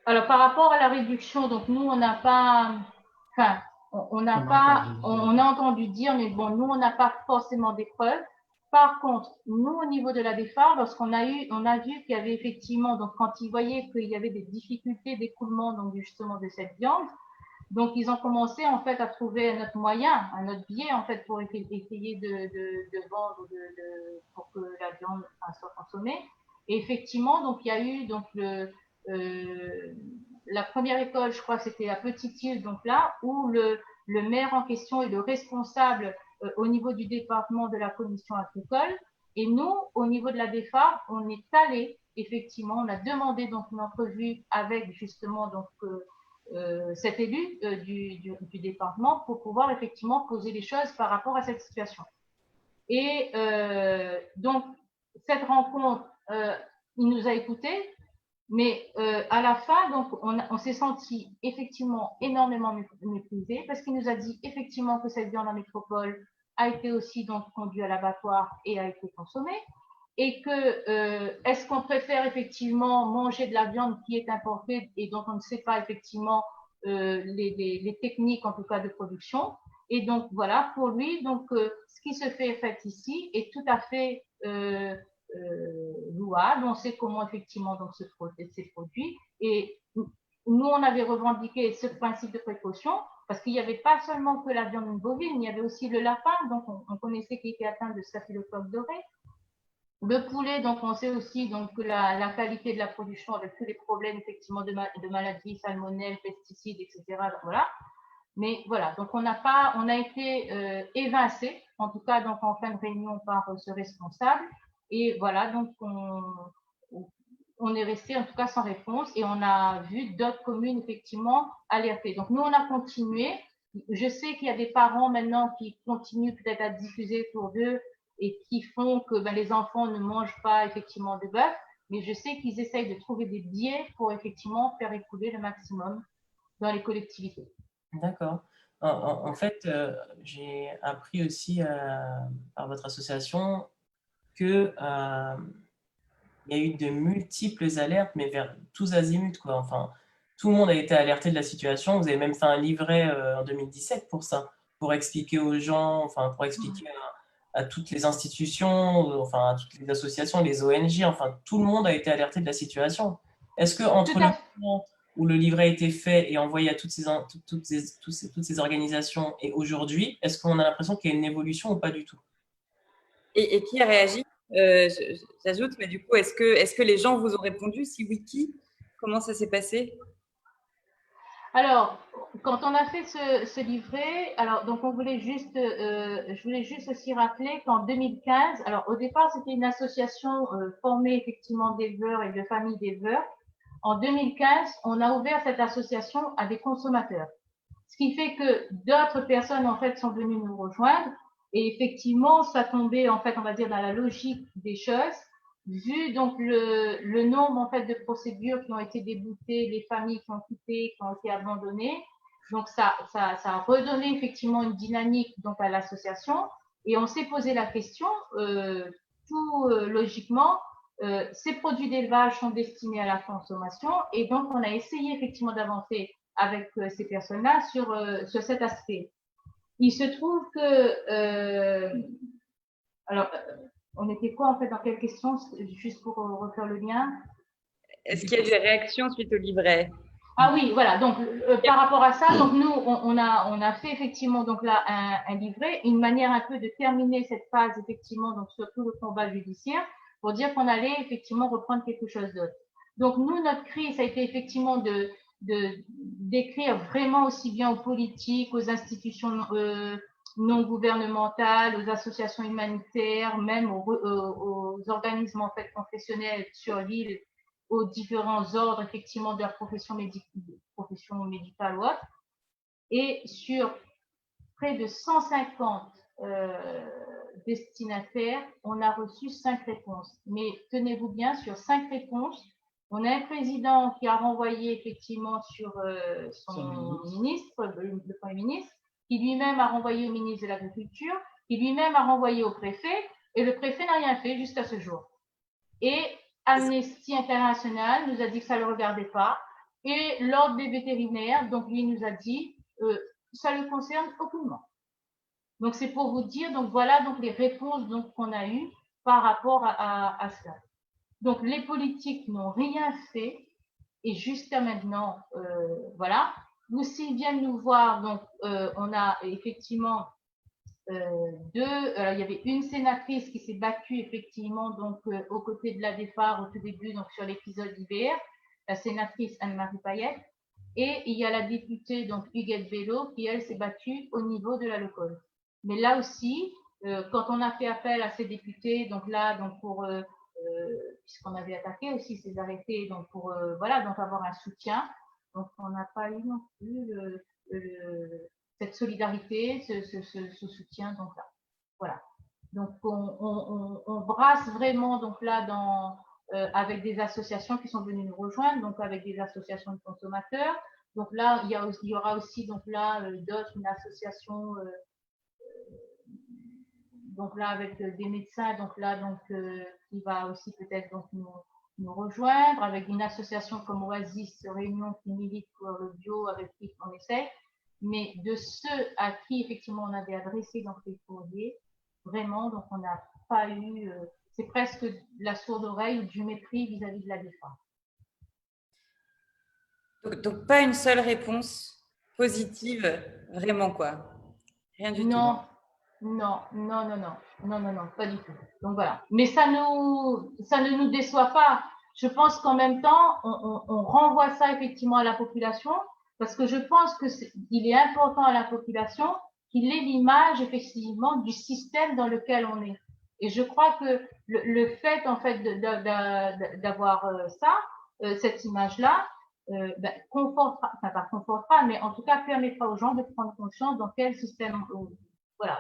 par rapport à la réduction, donc nous, on n'a pas, enfin, on a entendu dire, mais bon, nous, on n'a pas forcément des preuves. Par contre, nous, au niveau de la DEFA, lorsqu'on a vu qu'il y avait effectivement, donc quand ils voyaient qu'il y avait des difficultés d'écoulement, donc justement de cette viande, Donc, ils ont commencé en fait à trouver un autre moyen, un autre biais en fait pour essayer de vendre, pour que la viande soit consommée. Et effectivement, donc il y a eu donc la première école, je crois que c'était à Petite-Île, donc là où le maire en question est le responsable au niveau du département de la commission agricole. Et nous, au niveau de la DEFA, on est allé effectivement, on a demandé donc une entrevue avec justement donc cet élu du département pour pouvoir effectivement poser les choses par rapport à cette situation. Et donc, cette rencontre, il nous a écoutés, mais à la fin, donc, on s'est senti effectivement énormément méprisé parce qu'il nous a dit effectivement que cette viande en métropole a été aussi donc conduite à l'abattoir et a été consommée. Et que est-ce qu'on préfère effectivement manger de la viande qui est importée et dont on ne sait pas effectivement les techniques en tout cas de production. Et donc voilà, pour lui, donc ce qui se fait ici est tout à fait louable. On sait comment effectivement donc se produit. Et nous, on avait revendiqué ce principe de précaution parce qu'il n'y avait pas seulement que la viande bovine, il y avait aussi le lapin, donc on connaissait qu'il était atteint de staphylocoque doré. Le poulet, donc on sait aussi donc, que la qualité de la production avec tous les problèmes effectivement de maladies, salmonelles, pesticides, etc. Donc, voilà. Mais voilà, donc on a été évincé, en tout cas donc en fin de réunion par ce responsable. Et voilà, donc on est resté en tout cas sans réponse et on a vu d'autres communes effectivement alerter. Donc nous on a continué. Je sais qu'il y a des parents maintenant qui continuent peut-être à diffuser autour d'eux et qui font que les enfants ne mangent pas effectivement de bœuf, mais je sais qu'ils essayent de trouver des biais pour effectivement faire écouler le maximum dans les collectivités. D'accord. En fait, j'ai appris aussi par votre association que il y a eu de multiples alertes, mais vers tous azimuts, quoi. Enfin, tout le monde a été alerté de la situation. Vous avez même fait un livret en 2017 pour ça, pour expliquer aux gens, enfin, pour expliquer à toutes les institutions, enfin, à toutes les associations, les ONG, enfin, tout le monde a été alerté de la situation. Est-ce que entre le moment où le livret a été fait et envoyé à toutes ces organisations et aujourd'hui, est-ce qu'on a l'impression qu'il y a une évolution ou pas du tout? Et qui a réagi? J'ajoute, mais du coup, est-ce que les gens vous ont répondu? Si oui, qui? Comment ça s'est passé? Alors, quand on a fait ce livret, alors donc je voulais juste aussi rappeler qu'en 2015, alors au départ c'était une association formée effectivement d'éleveurs et de familles d'éleveurs. En 2015, on a ouvert cette association à des consommateurs, ce qui fait que d'autres personnes en fait sont venues nous rejoindre et effectivement ça tombait en fait on va dire dans la logique des choses. Vu donc le nombre en fait de procédures qui ont été déboutées, les familles qui ont quitté, qui ont été abandonnées, donc ça a redonné effectivement une dynamique donc à l'association et on s'est posé la question tout logiquement. Ces produits d'élevage sont destinés à la consommation et donc on a essayé effectivement d'avancer avec ces personnes-là sur cet aspect. Il se trouve que alors on était quoi en fait dans quelle question juste pour refaire le lien? Est-ce qu'il y a eu des réactions suite au livret? Ah oui, voilà. Donc par rapport à ça, donc nous on a fait effectivement donc là un livret, une manière un peu de terminer cette phase effectivement donc sur tout le combat judiciaire pour dire qu'on allait effectivement reprendre quelque chose d'autre. Donc nous notre cri ça a été effectivement d'écrire vraiment aussi bien aux politiques, aux institutions non gouvernementales, aux associations humanitaires, même aux organismes en fait professionnels sur l'île, aux différents ordres effectivement de la profession médicale ou autre. Et sur près de 150 destinataires, on a reçu 5 réponses. Mais tenez-vous bien, sur 5 réponses, on a un président qui a renvoyé effectivement sur son ministre, le Premier ministre, qui lui-même a renvoyé au ministre de l'Agriculture, qui lui-même a renvoyé au préfet, et le préfet n'a rien fait jusqu'à ce jour. Et Amnesty International nous a dit que ça ne le regardait pas. Et l'ordre des vétérinaires, donc lui nous a dit ça ne le concerne aucunement. Donc c'est pour vous dire, donc voilà donc les réponses donc qu'on a eues par rapport à cela. Donc les politiques n'ont rien fait et jusqu'à maintenant, voilà. s'ils viennent nous voir, donc on a effectivement il y avait une sénatrice qui s'est battue effectivement donc aux côtés de la DEFAR au tout début, donc sur l'épisode IBR, la sénatrice Anne-Marie Payette, et il y a la députée donc Huguette Bello qui elle s'est battue au niveau de la LOCOS. Mais là aussi, quand on a fait appel à ces députés, donc là donc pour puisqu'on avait attaqué aussi ces arrêtés, donc pour voilà donc avoir un soutien, donc on n'a pas eu non plus cette solidarité, ce soutien, donc là, voilà. Donc on brasse vraiment donc là avec des associations qui sont venues nous rejoindre, donc avec des associations de consommateurs. Donc là, il y aura aussi donc là d'autres, une association donc là avec des médecins, donc là donc qui va aussi peut-être donc nous rejoindre, avec une association comme Oasis Réunion qui milite pour le bio, avec qui on essaie. Mais de ceux à qui effectivement on avait adressé donc les courriers, vraiment, donc on n'a pas eu, c'est presque la sourde oreille ou du mépris vis-à-vis de la défense. Donc, pas une seule réponse positive, vraiment quoi. Rien du tout. Non, pas du tout. Donc voilà. Mais ça ne nous déçoit pas. Je pense qu'en même temps, on renvoie ça effectivement à la population, parce que je pense qu'il est important à la population qu'il ait l'image effectivement du système dans lequel on est. Et je crois que le fait en fait d'avoir cette image-là, confortera, enfin pas confortera, mais en tout cas permettra aux gens de prendre conscience dans quel système voilà,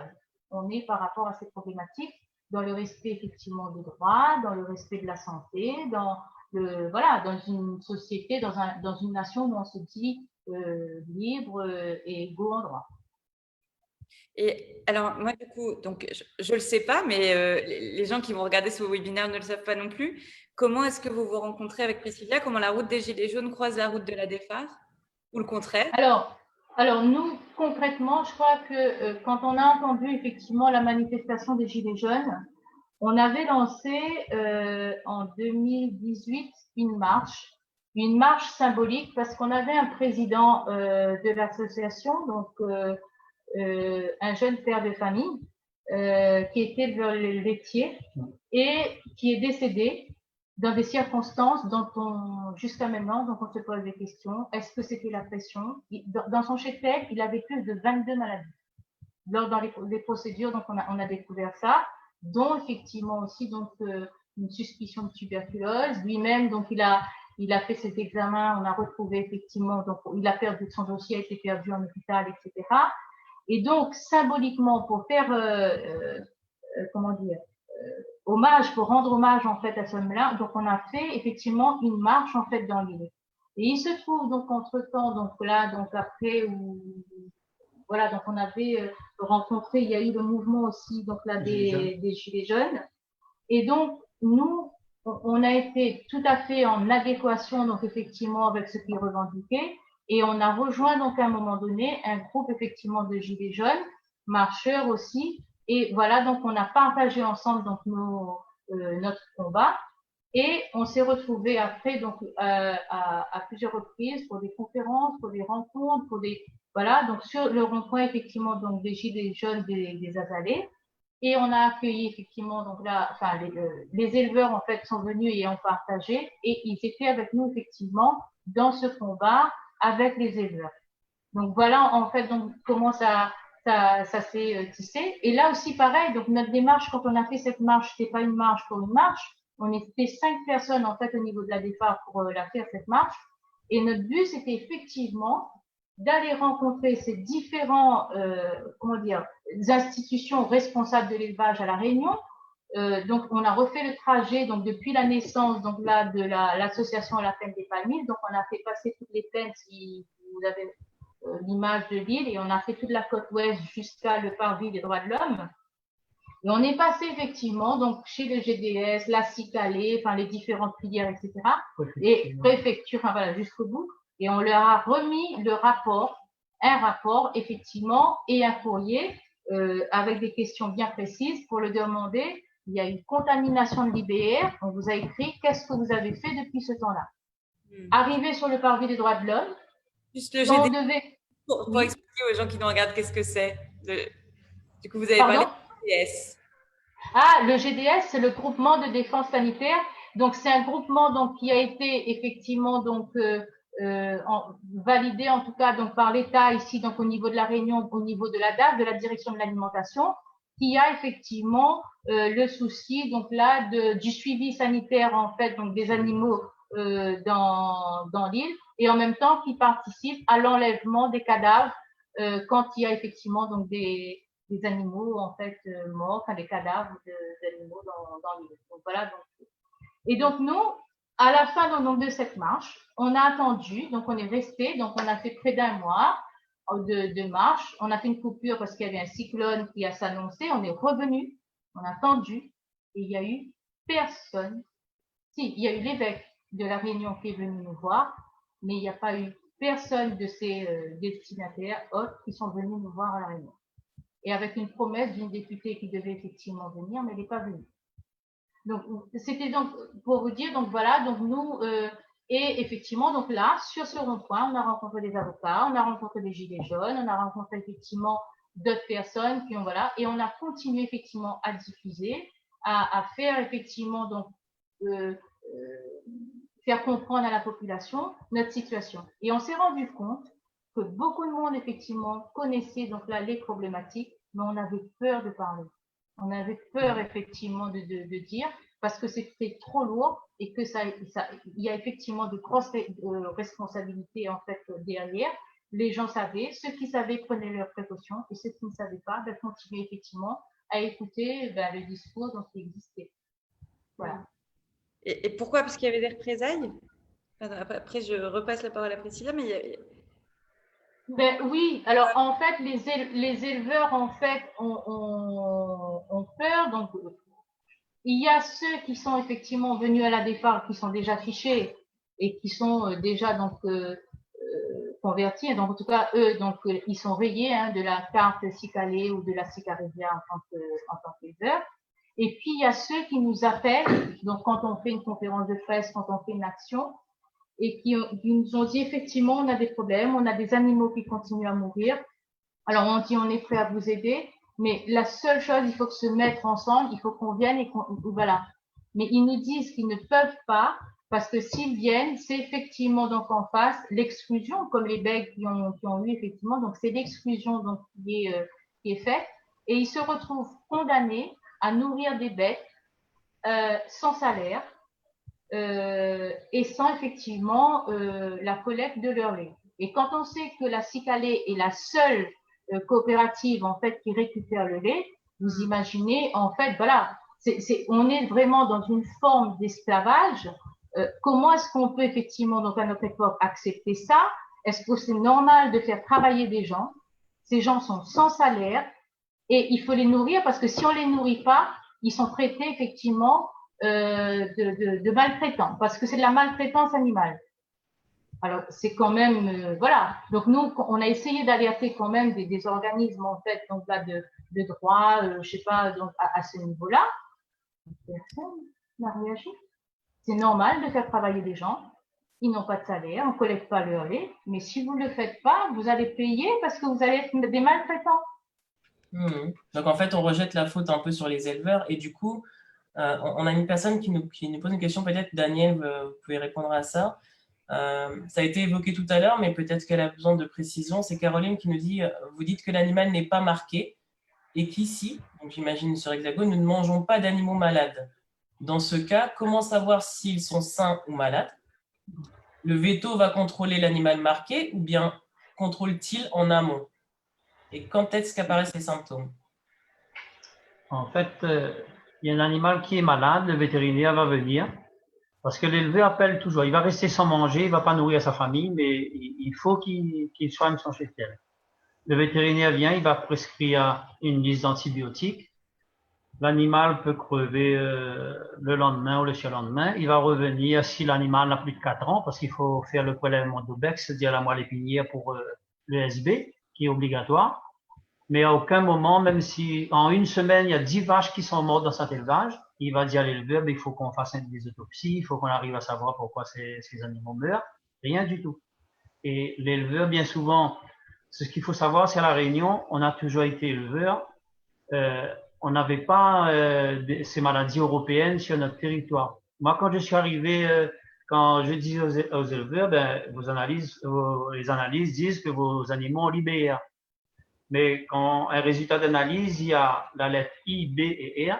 on est par rapport à ces problématiques, dans le respect effectivement des droits, dans le respect de la santé, dans une société, dans une nation où on se dit libre et égaux en droit. Et alors, moi, du coup, donc, je ne le sais pas, mais les gens qui vont regarder ce webinaire ne le savent pas non plus. Comment est-ce que vous vous rencontrez avec Priscilla? Comment la route des Gilets jaunes croise la route de la DEFAR? Ou le contraire? Alors nous, concrètement, je crois que quand on a entendu effectivement la manifestation des Gilets jaunes, on avait lancé en 2018 une marche symbolique, parce qu'on avait un président de l'association, donc un jeune père de famille qui était éleveur laitier et qui est décédé dans des circonstances dont jusqu'à maintenant, donc on se pose des questions. Est-ce que c'était la pression? Dans son cheptel, il avait plus de 22 maladies. Dans les procédures, donc on a découvert ça, dont effectivement aussi donc une suspicion de tuberculose. Lui-même, donc il a fait ses examens, on a retrouvé effectivement, donc il a perdu son dossier, a été perdu en hôpital, etc. Et donc symboliquement, pour faire hommage, pour rendre hommage en fait à ce homme-là, donc on a fait effectivement une marche en fait dans l'île. Et il se trouve donc entre-temps, donc là, donc après voilà, donc on avait rencontré, il y a eu le mouvement aussi donc là des Gilets jaunes. Et donc nous, on a été tout à fait en adéquation donc effectivement avec ce qui est revendiqué, et on a rejoint donc à un moment donné un groupe effectivement de Gilets jaunes, marcheurs aussi. Et voilà, donc on a partagé ensemble donc notre combat, et on s'est retrouvés après donc à plusieurs reprises pour des conférences, pour des rencontres, voilà, donc sur le rond-point effectivement donc des Gilets jaunes des Azalées, et on a accueilli effectivement donc là, enfin les éleveurs en fait sont venus et ont partagé, et ils étaient avec nous effectivement dans ce combat avec les éleveurs. Donc voilà en fait donc comment ça s'est tissé. Et là aussi, pareil, donc notre démarche, quand on a fait cette marche, c'était pas une marche pour une marche. On était 5 personnes, en fait, au niveau de la DEFAR pour la faire, cette marche. Et notre but, c'était effectivement d'aller rencontrer ces différents, institutions responsables de l'élevage à La Réunion. Donc, on a refait le trajet, donc, depuis la naissance, donc là, de l'association à la plaine des Palmiers. Donc, on a fait passer toutes les plaines, si vous avez l'image de l'île, et on a fait toute la côte ouest jusqu'à le parvis des droits de l'homme. Et on est passé effectivement donc chez le GDS, la CICALE, enfin les différentes filières, etc. Et préfecture, enfin voilà, jusqu'au bout. Et on leur a remis un rapport effectivement, et un courrier avec des questions bien précises pour le demander. Il y a une contamination de l'IBR. On vous a écrit qu'est-ce que vous avez fait depuis ce temps-là. Arrivé sur le parvis des droits de l'homme, Juste le Donc, GDS, on devait. pour Oui, expliquer aux gens qui nous regardent qu'est-ce que c'est. Du coup, vous avez parlé pardon? de GDS. Ah, le GDS, c'est le groupement de défense sanitaire. Donc, c'est un groupement donc qui a été effectivement donc validé en tout cas donc par l'État ici donc au niveau de la Réunion, au niveau de la DAF, de la direction de l'alimentation, qui a effectivement le souci donc là du suivi sanitaire en fait donc des animaux dans l'île et en même temps qui participe à l'enlèvement des cadavres quand il y a effectivement donc des animaux en fait morts, enfin des cadavres d'animaux dans l'île. Donc voilà. Et donc nous, à la fin de cette marche, on a attendu, donc on est resté, donc on a fait près d'un mois de marche. On a fait une coupure parce qu'il y avait un cyclone qui a s'annoncé. On est revenu, on a attendu et il y a eu personne. Si, il y a eu l'évêque de la Réunion qui est venu nous voir, mais il n'y a pas eu personne de ces destinataires autres qui sont venus nous voir à la Réunion et avec une promesse d'une députée qui devait effectivement venir, mais elle n'est pas venue. Donc, c'était donc pour vous dire, donc voilà, donc nous, et effectivement, donc là, sur ce rond-point, on a rencontré des avocats, on a rencontré des gilets jaunes, on a rencontré effectivement d'autres personnes qui ont, voilà, et on a continué effectivement à diffuser, à faire effectivement, donc, faire comprendre à la population notre situation. Et on s'est rendu compte que beaucoup de monde, effectivement, connaissait donc là les problématiques, mais on avait peur de parler. On avait peur, effectivement, de dire, parce que c'était trop lourd et que il y a effectivement de grosses responsabilités, en fait, derrière. Les gens savaient, ceux qui savaient prenaient leurs précautions et ceux qui ne savaient pas, ben, continuaient effectivement à écouter ben, le discours dont il existait. Voilà. Et pourquoi? Parce qu'il y avait des représailles? Après, je repasse la parole à Priscilla, mais Ben oui, alors en fait, les éleveurs en fait ont peur. Donc, il y a ceux qui sont effectivement venus à la défarge, qui sont déjà fichés et qui sont déjà donc convertis. Donc, en tout cas, eux, donc ils sont rayés hein, de la carte Cicalée ou de la Cicarésia en tant qu'éleveur. Et puis, il y a ceux qui nous appellent, donc quand on fait une conférence de presse, quand on fait une action, et qui nous ont dit effectivement, on a des problèmes, on a des animaux qui continuent à mourir. Alors, on dit, on est prêt à vous aider, mais la seule chose, il faut que se mettre ensemble, il faut qu'on vienne et voilà. Mais ils nous disent qu'ils ne peuvent pas, parce que s'ils viennent, c'est effectivement donc en face l'exclusion, comme les bègues qui ont eu effectivement, donc c'est l'exclusion donc qui est faite, et ils se retrouvent condamnés à nourrir des bêtes sans salaire et sans effectivement la collecte de leur lait. Et quand on sait que la Cicalée est la seule coopérative en fait qui récupère le lait, vous imaginez en fait voilà, on est vraiment dans une forme d'esclavage. Comment est-ce qu'on peut effectivement donc à notre époque accepter ça? Est-ce que c'est normal de faire travailler des gens? Ces gens sont sans salaire et il faut les nourrir parce que si on les nourrit pas, ils sont traités effectivement de maltraitants parce que c'est de la maltraitance animale. Alors c'est quand même voilà. Donc nous on a essayé d'alerter quand même des organismes en fait donc là de droit, je sais pas donc à ce niveau-là. Personne n'a réagi. C'est normal de faire travailler des gens. Ils n'ont pas de salaire, on collecte pas leur lait, mais si vous ne le faites pas, vous allez payer parce que vous allez être des maltraitants. Donc en fait, on rejette la faute un peu sur les éleveurs et du coup, on a une personne qui nous pose une question, peut-être Daniel, vous pouvez répondre à ça. Ça a été évoqué tout à l'heure, mais peut-être qu'elle a besoin de précision. C'est Caroline qui nous dit, vous dites que l'animal n'est pas marqué et qu'ici, donc j'imagine sur Hexagone, nous ne mangeons pas d'animaux malades. Dans ce cas, comment savoir s'ils sont sains ou malades? Le veto va contrôler l'animal marqué ou bien contrôle-t-il en amont? Et quand est-ce qu'apparaissent les symptômes? En fait, il y a un animal qui est malade, le vétérinaire va venir, parce que l'éleveur appelle toujours. Il va rester sans manger, il va pas nourrir sa famille, mais il faut qu'il soigne son cheptel. Le vétérinaire vient, il va prescrire une liste d'antibiotiques. L'animal peut crever le lendemain ou le surlendemain. Il va revenir si l'animal n'a plus de 4 ans, parce qu'il faut faire le prélèvement d'Obex, c'est-à-dire la moelle épinière pour le SB, qui est obligatoire. Mais à aucun moment, même si en une semaine, il y a 10 vaches qui sont mortes dans cet élevage, il va dire à l'éleveur, il faut qu'on fasse des autopsies, il faut qu'on arrive à savoir pourquoi ces animaux meurent. Rien du tout. Et l'éleveur, bien souvent, ce qu'il faut savoir, c'est à La Réunion, on a toujours été éleveur. On n'avait pas ces maladies européennes sur notre territoire. Moi, quand je suis arrivé, quand je dis aux éleveurs, ben, les analyses disent que vos animaux ont l'IBR. Mais quand un résultat d'analyse, il y a la lettre I, B et R,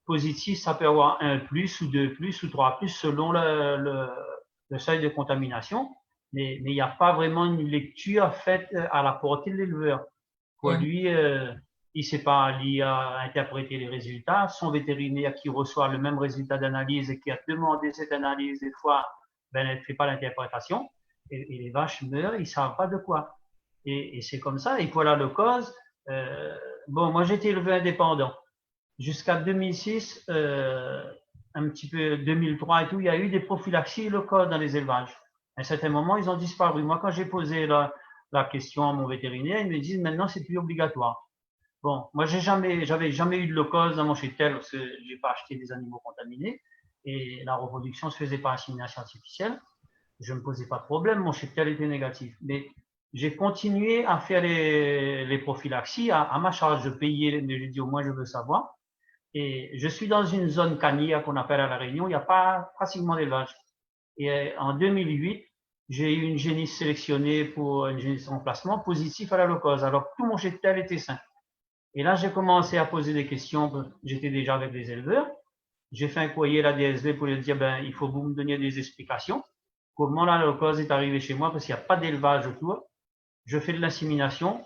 positif, ça peut avoir un plus ou deux plus ou trois plus selon le seuil de contamination. Mais il n'y a pas vraiment une lecture faite à la portée de l'éleveur. Pour lui, il ne sait pas lire, interpréter les résultats. Son vétérinaire qui reçoit le même résultat d'analyse et qui a demandé cette analyse, des fois, ben, elle ne fait pas l'interprétation. Et les vaches meurent, ils ne savent pas de quoi. Et c'est comme ça. Et voilà le cause. Bon, moi, j'étais élevé indépendant. Jusqu'à 2006, un petit peu 2003 et tout, il y a eu des prophylaxies locales dans les élevages. À un certain moment, ils ont disparu. Moi, quand j'ai posé la question à mon vétérinaire, ils me disent maintenant, c'est plus obligatoire. Bon, moi, j'avais jamais eu de leucose dans mon cheptel parce que j'ai pas acheté des animaux contaminés et la reproduction se faisait par insémination artificielle. Je me posais pas de problème, mon cheptel était négatif. Mais j'ai continué à faire les prophylaxies à ma charge. Je payais, mais je dis au moins je veux savoir. Et je suis dans une zone cannière qu'on appelle à La Réunion, il n'y a pas pratiquement d'élevage. Et en 2008, j'ai eu une génisse sélectionnée pour une génisse de remplacement positif à la leucose, alors que tout mon cheptel était sain. Et là, j'ai commencé à poser des questions. J'étais déjà avec les éleveurs. J'ai fait un courrier à la DSV pour leur dire, ben, il faut que vous me donniez des explications. Comment la leucose est arrivée chez moi parce qu'il n'y a pas d'élevage autour. Je fais de l'insémination.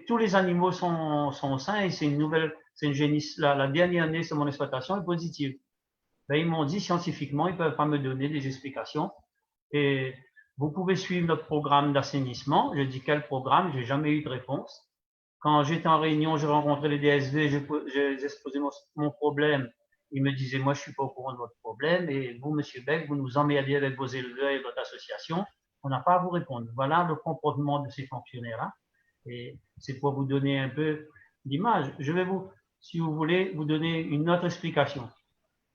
Tous les animaux sont sains et c'est une génisse. La dernière année sur mon exploitation est positive. Ben, ils m'ont dit scientifiquement, ils ne peuvent pas me donner des explications. Et vous pouvez suivre notre programme d'assainissement. Je dis quel programme? J'ai jamais eu de réponse. Quand j'étais en réunion, j'ai rencontré les DSV, j'ai exposé mon problème. Ils me disaient, moi, je suis pas au courant de votre problème. Et vous, monsieur Beck, vous nous emmerdez avec vos éleveurs et votre association. On n'a pas à vous répondre. Voilà le comportement de ces fonctionnaires-là. Et c'est pour vous donner un peu d'image. Je vais vous, si vous voulez, vous donner une autre explication.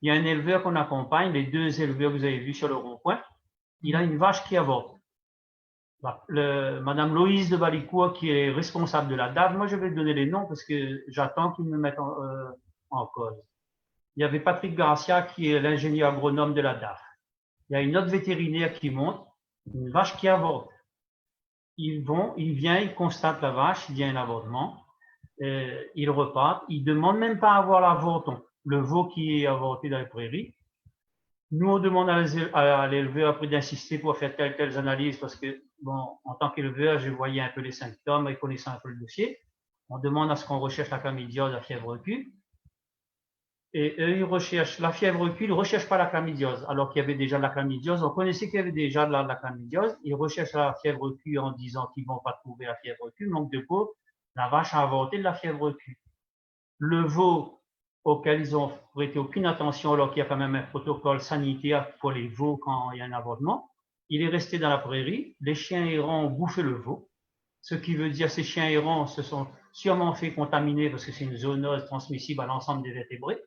Il y a un éleveur qu'on accompagne, les deux éleveurs que vous avez vus sur le rond-point. Il a une vache qui avorte. Madame Loïse de Balicourt, qui est responsable de la DAF, moi je vais donner les noms parce que j'attends qu'ils me mettent en cause. Il y avait Patrick Garcia, qui est l'ingénieur agronome de la DAF. Il y a une autre vétérinaire qui monte, une vache qui avorte. Il vient, il constate la vache, il y a un avortement, il repart, il demande même pas à voir l'avorton, le veau qui est avorté dans les prairies. Nous, on demande à l'éleveur après d'insister pour faire telles analyses parce que, bon, en tant qu'éleveur, je voyais un peu les symptômes et connaissant un peu le dossier. On demande à ce qu'on recherche la chlamydiose, la fièvre recul. Et eux, ils recherchent la fièvre recul, ils ne recherchent pas la chlamydiose, alors qu'il y avait déjà de la chlamydiose. On connaissait qu'il y avait déjà de la chlamydiose. Ils recherchent la fièvre recul en disant qu'ils ne vont pas trouver la fièvre recul. Manque de peau, la vache a avorté de la fièvre recul. Le veau, auquel ils ont prêté aucune attention alors qu'il y a quand même un protocole sanitaire pour les veaux quand il y a un avortement. Il est resté dans la prairie, les chiens errants ont bouffé le veau, ce qui veut dire que ces chiens errants se sont sûrement fait contaminer parce que c'est une zoonose transmissible à l'ensemble des vertébrés.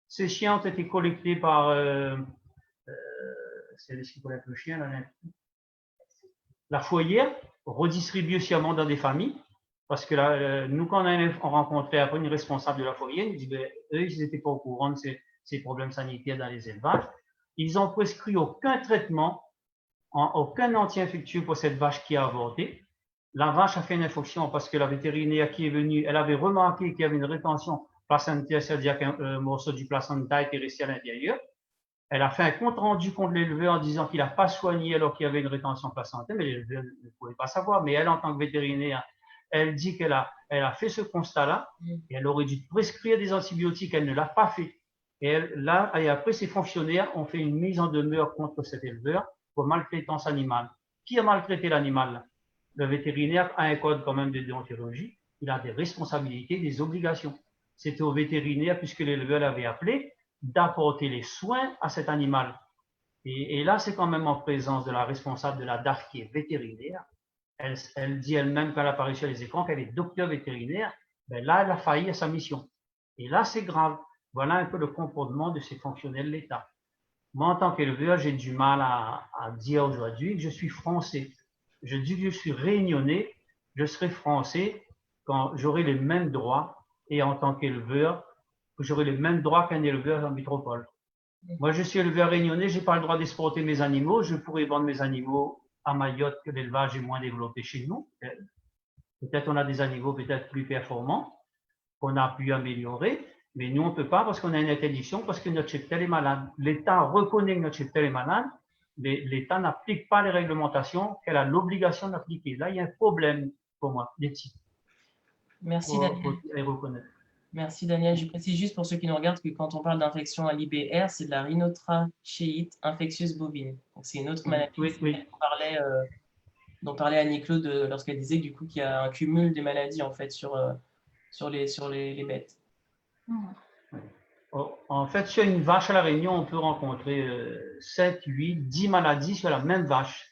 Ces chiens ont été collectés par c'est ce qui collecte le chien, la fourrière, redistribués sûrement dans des familles. Parce que là, nous, quand on rencontrait après une responsable de la fourrière, ils disaient, eux, ils n'étaient pas au courant de ces problèmes sanitaires dans les élevages. Ils ont prescrit aucun traitement, aucun anti-infectieux pour cette vache qui a avorté. La vache a fait une infection parce que la vétérinaire qui est venue, elle avait remarqué qu'il y avait une rétention placentaire, c'est-à-dire qu'un morceau du placenta était resté à l'intérieur. Elle a fait un compte rendu contre l'éleveur en disant qu'il n'a pas soigné alors qu'il y avait une rétention placentaire, mais l'éleveur ne pouvait pas savoir. Mais elle, en tant que vétérinaire, elle dit qu'elle a fait ce constat-là et elle aurait dû prescrire des antibiotiques. Elle ne l'a pas fait. Et après, ces fonctionnaires ont fait une mise en demeure contre cet éleveur pour maltraitance animale. Qui a maltraité l'animal? Le vétérinaire a un code quand même de déontologie. Il a des responsabilités, des obligations. C'était au vétérinaire, puisque l'éleveur l'avait appelé, d'apporter les soins à cet animal. Et là, c'est quand même en présence de la responsable de la DAF qui est vétérinaire. Elle dit elle-même quand elle apparaît sur les écrans qu'elle est docteur vétérinaire. Ben là, elle a failli à sa mission. Et là, c'est grave. Voilà un peu le comportement de ces fonctionnaires de l'État. Moi, en tant qu'éleveur, j'ai du mal à dire aujourd'hui que je suis français. je dis que je suis réunionnais, je serai français quand j'aurai les mêmes droits et en tant qu'éleveur, j'aurai les mêmes droits qu'un éleveur en métropole. Moi, je suis éleveur réunionnais, je n'ai pas le droit d'exporter mes animaux, je pourrais vendre mes animaux à Mayotte que l'élevage est moins développé chez nous. Peut-être on a des animaux peut-être plus performants qu'on a pu améliorer, mais nous, on ne peut pas parce qu'on a une interdiction, parce que notre cheptel est malade. L'État reconnaît que notre cheptel est malade, mais l'État n'applique pas les réglementations qu'elle a l'obligation d'appliquer. Là, il y a un problème pour moi, d'éthique. Merci Daniel. Reconnaître. Merci Daniel. Je précise juste pour ceux qui nous regardent que quand on parle d'infection à l'IBR, c'est de la rhinotrachéite infectieuse bovine. Donc c'est une autre maladie dont parlait Annie-Claude lorsqu'elle disait du coup qu'il y a un cumul des maladies en fait sur les bêtes. En fait, sur une vache à La Réunion, on peut rencontrer 7, 8, 10 maladies sur la même vache.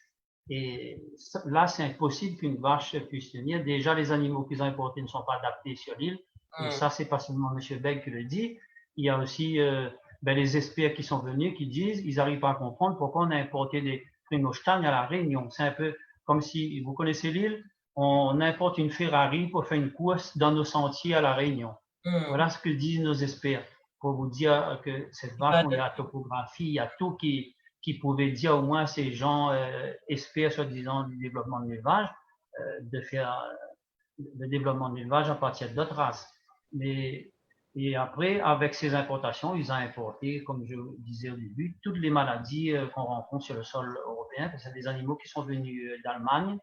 Et là, c'est impossible qu'une vache puisse tenir. Déjà, les animaux qu'ils ont importés ne sont pas adaptés sur l'île. Et ça, c'est pas seulement M. Beg qui le dit. Il y a aussi les experts qui sont venus qui disent ils n'arrivent pas à comprendre pourquoi on a importé des Primostagne à La Réunion. C'est un peu comme si, vous connaissez l'île, on importe une Ferrari pour faire une course dans nos sentiers à La Réunion. Voilà ce que disent nos experts. Pour vous dire que cette vache, il y a la topographie, il y a tout qui pouvait dire au moins ces gens experts, soi-disant, du développement de l'élevage, de faire le développement de l'élevage à partir d'autres races. Et après, avec ces importations, ils ont importé, comme je disais au début, toutes les maladies qu'on rencontre sur le sol européen, parce que c'est des animaux qui sont venus d'Allemagne,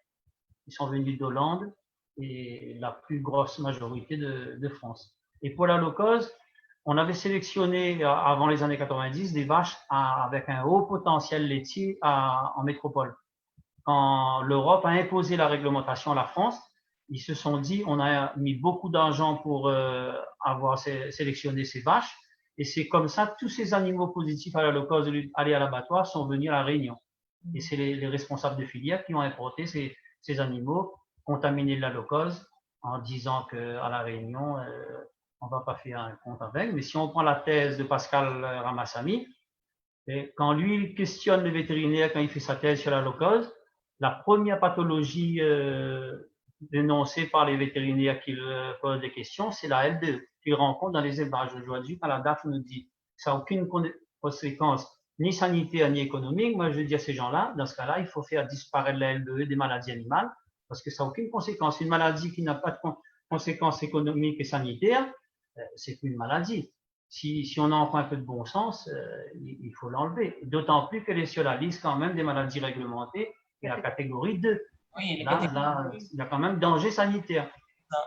qui sont venus d'Hollande et la plus grosse majorité de France. Et pour la locose, on avait sélectionné avant les années 90 des vaches avec un haut potentiel laitier en métropole. Quand l'Europe a imposé la réglementation à la France, ils se sont dit on a mis beaucoup d'argent pour avoir sélectionné ces vaches et c'est comme ça tous ces animaux positifs à la locose allés à l'abattoir sont venus à La Réunion. Et c'est les responsables de filière qui ont importé ces animaux contaminés de la locose en disant qu'à La Réunion, on ne va pas faire un compte avec. Mais si on prend la thèse de Pascal Ramassamy, et quand lui questionne le vétérinaire, quand il fait sa thèse sur la locose, la première pathologie dénoncée par les vétérinaires qui posent des questions, c'est la LDE, qu'il rencontre dans les élevages aujourd'hui. Quand la DAF nous dit que ça n'a aucune conséquence ni sanitaire ni économique, moi je dis à ces gens-là, dans ce cas-là, il faut faire disparaître la LDE des maladies animales, parce que ça n'a aucune conséquence. Une maladie qui n'a pas de conséquences économiques et sanitaires, c'est plus une maladie. Si on en prend un peu de bon sens, il faut l'enlever. D'autant plus qu'elle est sur la liste quand même des maladies réglementées et la catégorie 2. Oui, là, il y a quand même danger sanitaire.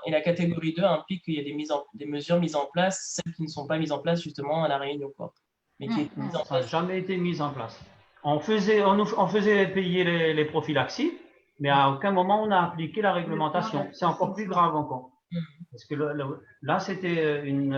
Et la catégorie 2 implique qu'il y a des mesures mises en place, celles qui ne sont pas mises en place justement à La Réunion. Mais qui ça n'a jamais été mis en place. On faisait payer les prophylaxies, mais à aucun moment on a appliqué la réglementation. C'est encore plus grave encore. Parce que là, c'était une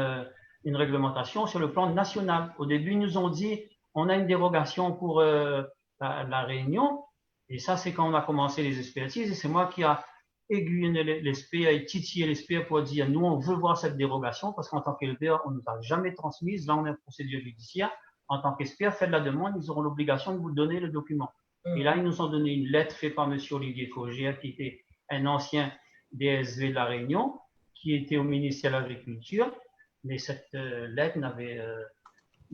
réglementation sur le plan national. Au début, ils nous ont dit on a une dérogation pour la Réunion. Et ça, c'est quand on a commencé les expertises. Et c'est moi qui a aiguillé l'expert et titillé l'expert pour dire nous, on veut voir cette dérogation parce qu'en tant qu'éleveur, on ne nous a jamais transmise. Là, on a une procédure judiciaire. En tant qu'expert, faites la demande, ils auront l'obligation de vous donner le document. Et là, ils nous ont donné une lettre faite par M. Olivier Faugier, qui était un ancien DSV de la Réunion, qui était au ministère de l'Agriculture, mais cette lettre n'avait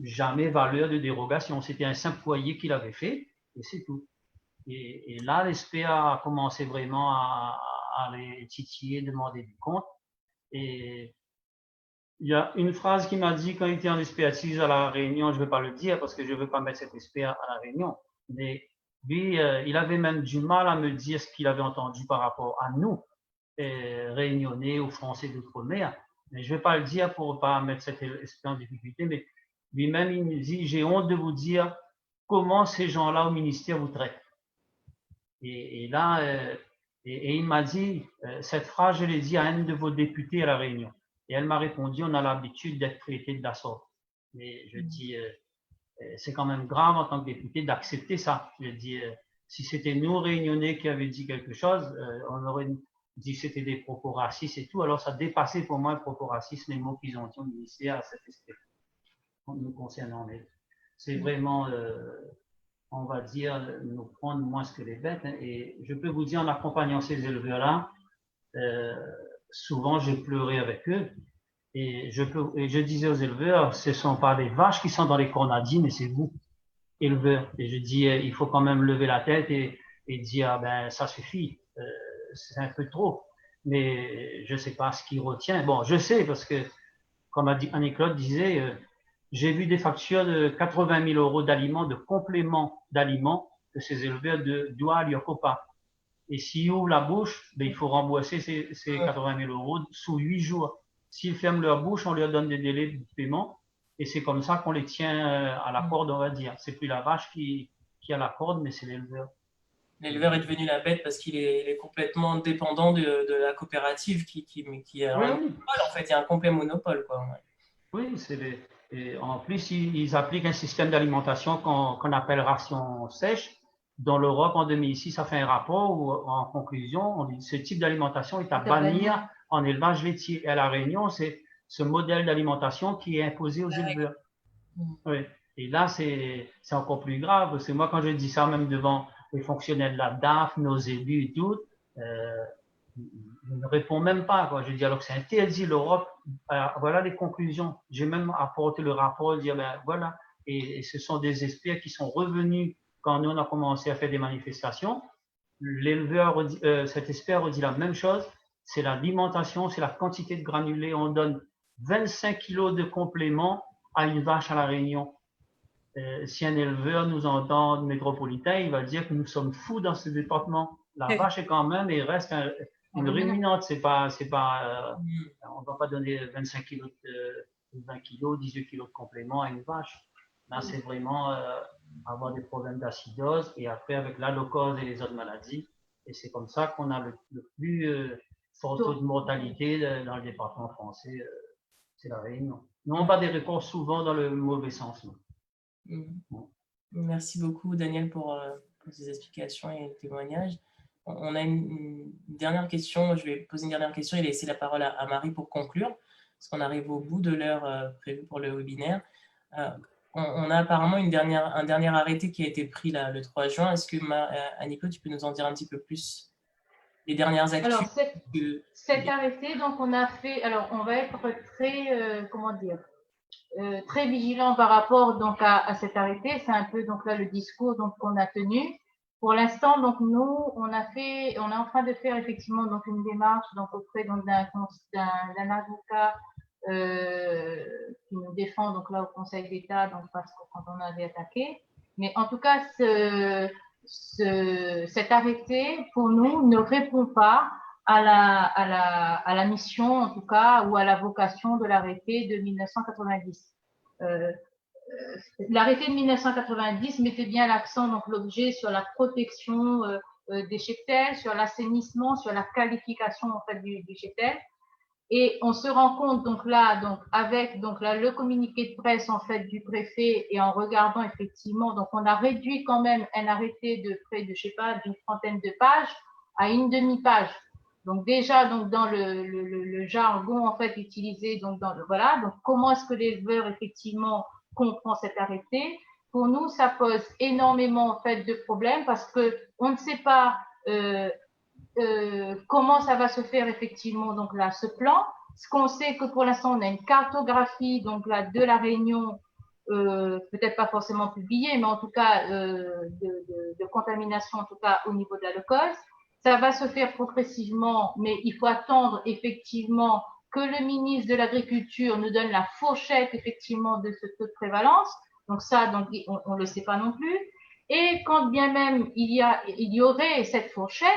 jamais valeur de dérogation. C'était un simple foyer qu'il avait fait, et c'est tout. Et là, l'expert a commencé vraiment à les titiller, demander du compte. Et il y a une phrase qu'il m'a dit quand il était en expertise à La Réunion, je ne vais pas le dire parce que je ne veux pas mettre cet expert à La Réunion, mais lui, il avait même du mal à me dire ce qu'il avait entendu par rapport à nous, réunionnais ou français d'outre-mer. Mais je ne vais pas le dire pour ne pas mettre cet expert en difficulté, mais lui-même, il me dit, j'ai honte de vous dire comment ces gens-là au ministère vous traitent. Et là, il m'a dit, cette phrase, je l'ai dit à un de vos députés à La Réunion. Et elle m'a répondu, on a l'habitude d'être traité de la sorte. Mais je dis, c'est quand même grave en tant que député d'accepter ça. Je dis, si c'était nous, Réunionnais, qui avaient dit quelque chose, on aurait dit que c'était des propos racistes et tout. Alors, ça dépassait pour moi le propos raciste, les mots qu'ils ont dit au ministère à cet esprit, nous concernant. Mais c'est vraiment on va dire, nous prendre moins que les bêtes. Hein. Et je peux vous dire, en accompagnant ces éleveurs-là, souvent j'ai pleuré avec eux. Et je disais aux éleveurs, ce ne sont pas les vaches qui sont dans les cornadines, mais c'est vous, éleveurs. Et je dis, il faut quand même lever la tête et dire, ah ben ça suffit, c'est un peu trop. Mais je ne sais pas ce qui retient. Bon, je sais parce que, comme Annie-Claude disait, j'ai vu des factures de 80 000 euros d'aliments, de compléments d'aliments que ces éleveurs doivent à leur copain. Et s'ils ouvrent la bouche, ben, il faut rembourser ces 80 000 euros sous 8 jours. S'ils ferment leur bouche, on leur donne des délais de paiement. Et c'est comme ça qu'on les tient à la corde, on va dire. C'est plus la vache qui a la corde, mais c'est l'éleveur. L'éleveur est devenu la bête parce qu'il est complètement dépendant de la coopérative qui a un monopole. En fait, il y a un complet monopole, quoi. Oui, et en plus, ils appliquent un système d'alimentation qu'on appelle ration sèche. Dans l'Europe, en 2006, ça fait un rapport où, en conclusion, on dit ce type d'alimentation est à bannir en élevage laitier. Et à La Réunion, c'est ce modèle d'alimentation qui est imposé aux éleveurs. Oui. Et là, c'est encore plus grave. C'est moi, quand je dis ça, même devant les fonctionnaires de la DAF, nos élus et tout, je ne réponds même pas. Quoi. Je dis alors que c'est interdit l'Europe. Voilà les conclusions. J'ai même apporté le rapport, dire ben voilà. Et ce sont des experts qui sont revenus quand nous on a commencé à faire des manifestations. L'éleveur, cet expert dit la même chose. C'est l'alimentation, c'est la quantité de granulés. On donne 25 kilos de compléments à une vache à La Réunion. Si un éleveur nous entend métropolitain, il va dire que nous sommes fous dans ce département. La vache est quand même et reste une ruminante. C'est pas, on va pas donner 25 kilos, 20 kilos, 18 kilos de complément à une vache. Là, c'est vraiment avoir des problèmes d'acidose et après avec l'allocose et les autres maladies. Et c'est comme ça qu'on a le plus fort taux de mortalité dans le département français. C'est La Réunion. Nous, on bat des records souvent dans le mauvais sens. Merci beaucoup, Daniel, pour ces explications et témoignages. On a une dernière question. Je vais poser une dernière question et laisser la parole à Marie pour conclure, parce qu'on arrive au bout de l'heure prévue pour le webinaire. On a apparemment un dernier arrêté qui a été pris là, le 3 juin. Est-ce que, Annie-Claude, tu peux nous en dire un petit peu plus? Les dernières actus. Alors, cet arrêté, donc on a fait, alors on va être très, comment dire, très vigilant par rapport donc à cet arrêté. C'est un peu donc là le discours donc qu'on a tenu. Pour l'instant, donc nous, on est en train de faire effectivement donc une démarche donc auprès donc d'un avocat qui nous défend donc là au Conseil d'État donc parce que quand on avait attaqué. Mais en tout cas, cet arrêté pour nous ne répond pas à la mission, en tout cas, ou à la vocation de l'arrêté de 1990. L'arrêté de 1990 mettait bien l'accent, donc l'objet, sur la protection des cheptels, sur l'assainissement, sur la qualification en fait du cheptel. Et on se rend compte donc là, donc avec donc là le communiqué de presse en fait du préfet et en regardant effectivement, donc on a réduit quand même un arrêté de près de je sais pas d'une trentaine de pages à une demi-page. Donc déjà donc dans le jargon en fait utilisé donc voilà, donc comment est-ce que l'éleveur effectivement comprend cet arrêté? Pour nous, ça pose énormément en fait de problèmes parce que on ne sait pas comment ça va se faire effectivement donc là ce plan. Ce qu'on sait que pour l'instant on a une cartographie donc là de la Réunion, peut-être pas forcément publiée, mais en tout cas de contamination en tout cas au niveau de la leucose. Ça va se faire progressivement, mais il faut attendre effectivement que le ministre de l'Agriculture nous donne la fourchette effectivement de ce taux de prévalence. Donc ça, donc on le sait pas non plus. Et quand bien même il y aurait cette fourchette,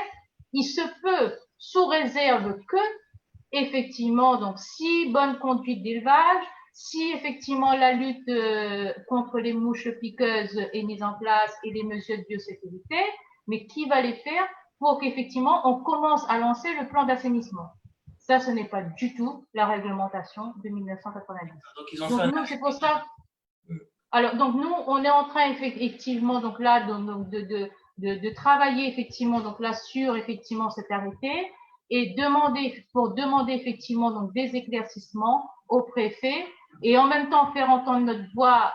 il se peut, sous réserve que, effectivement, donc si bonne conduite d'élevage, si effectivement la lutte contre les mouches piqueuses est mise en place et les mesures de biosécurité, mais qui va les faire pour qu'effectivement on commence à lancer le plan d'assainissement? Ça, ce n'est pas du tout la réglementation de 1990. Donc nous, c'est pour ça. Alors, donc nous, on est en train effectivement, donc là, de travailler effectivement donc là sur effectivement cet arrêté et demander effectivement donc des éclaircissements au préfet et en même temps faire entendre notre voix,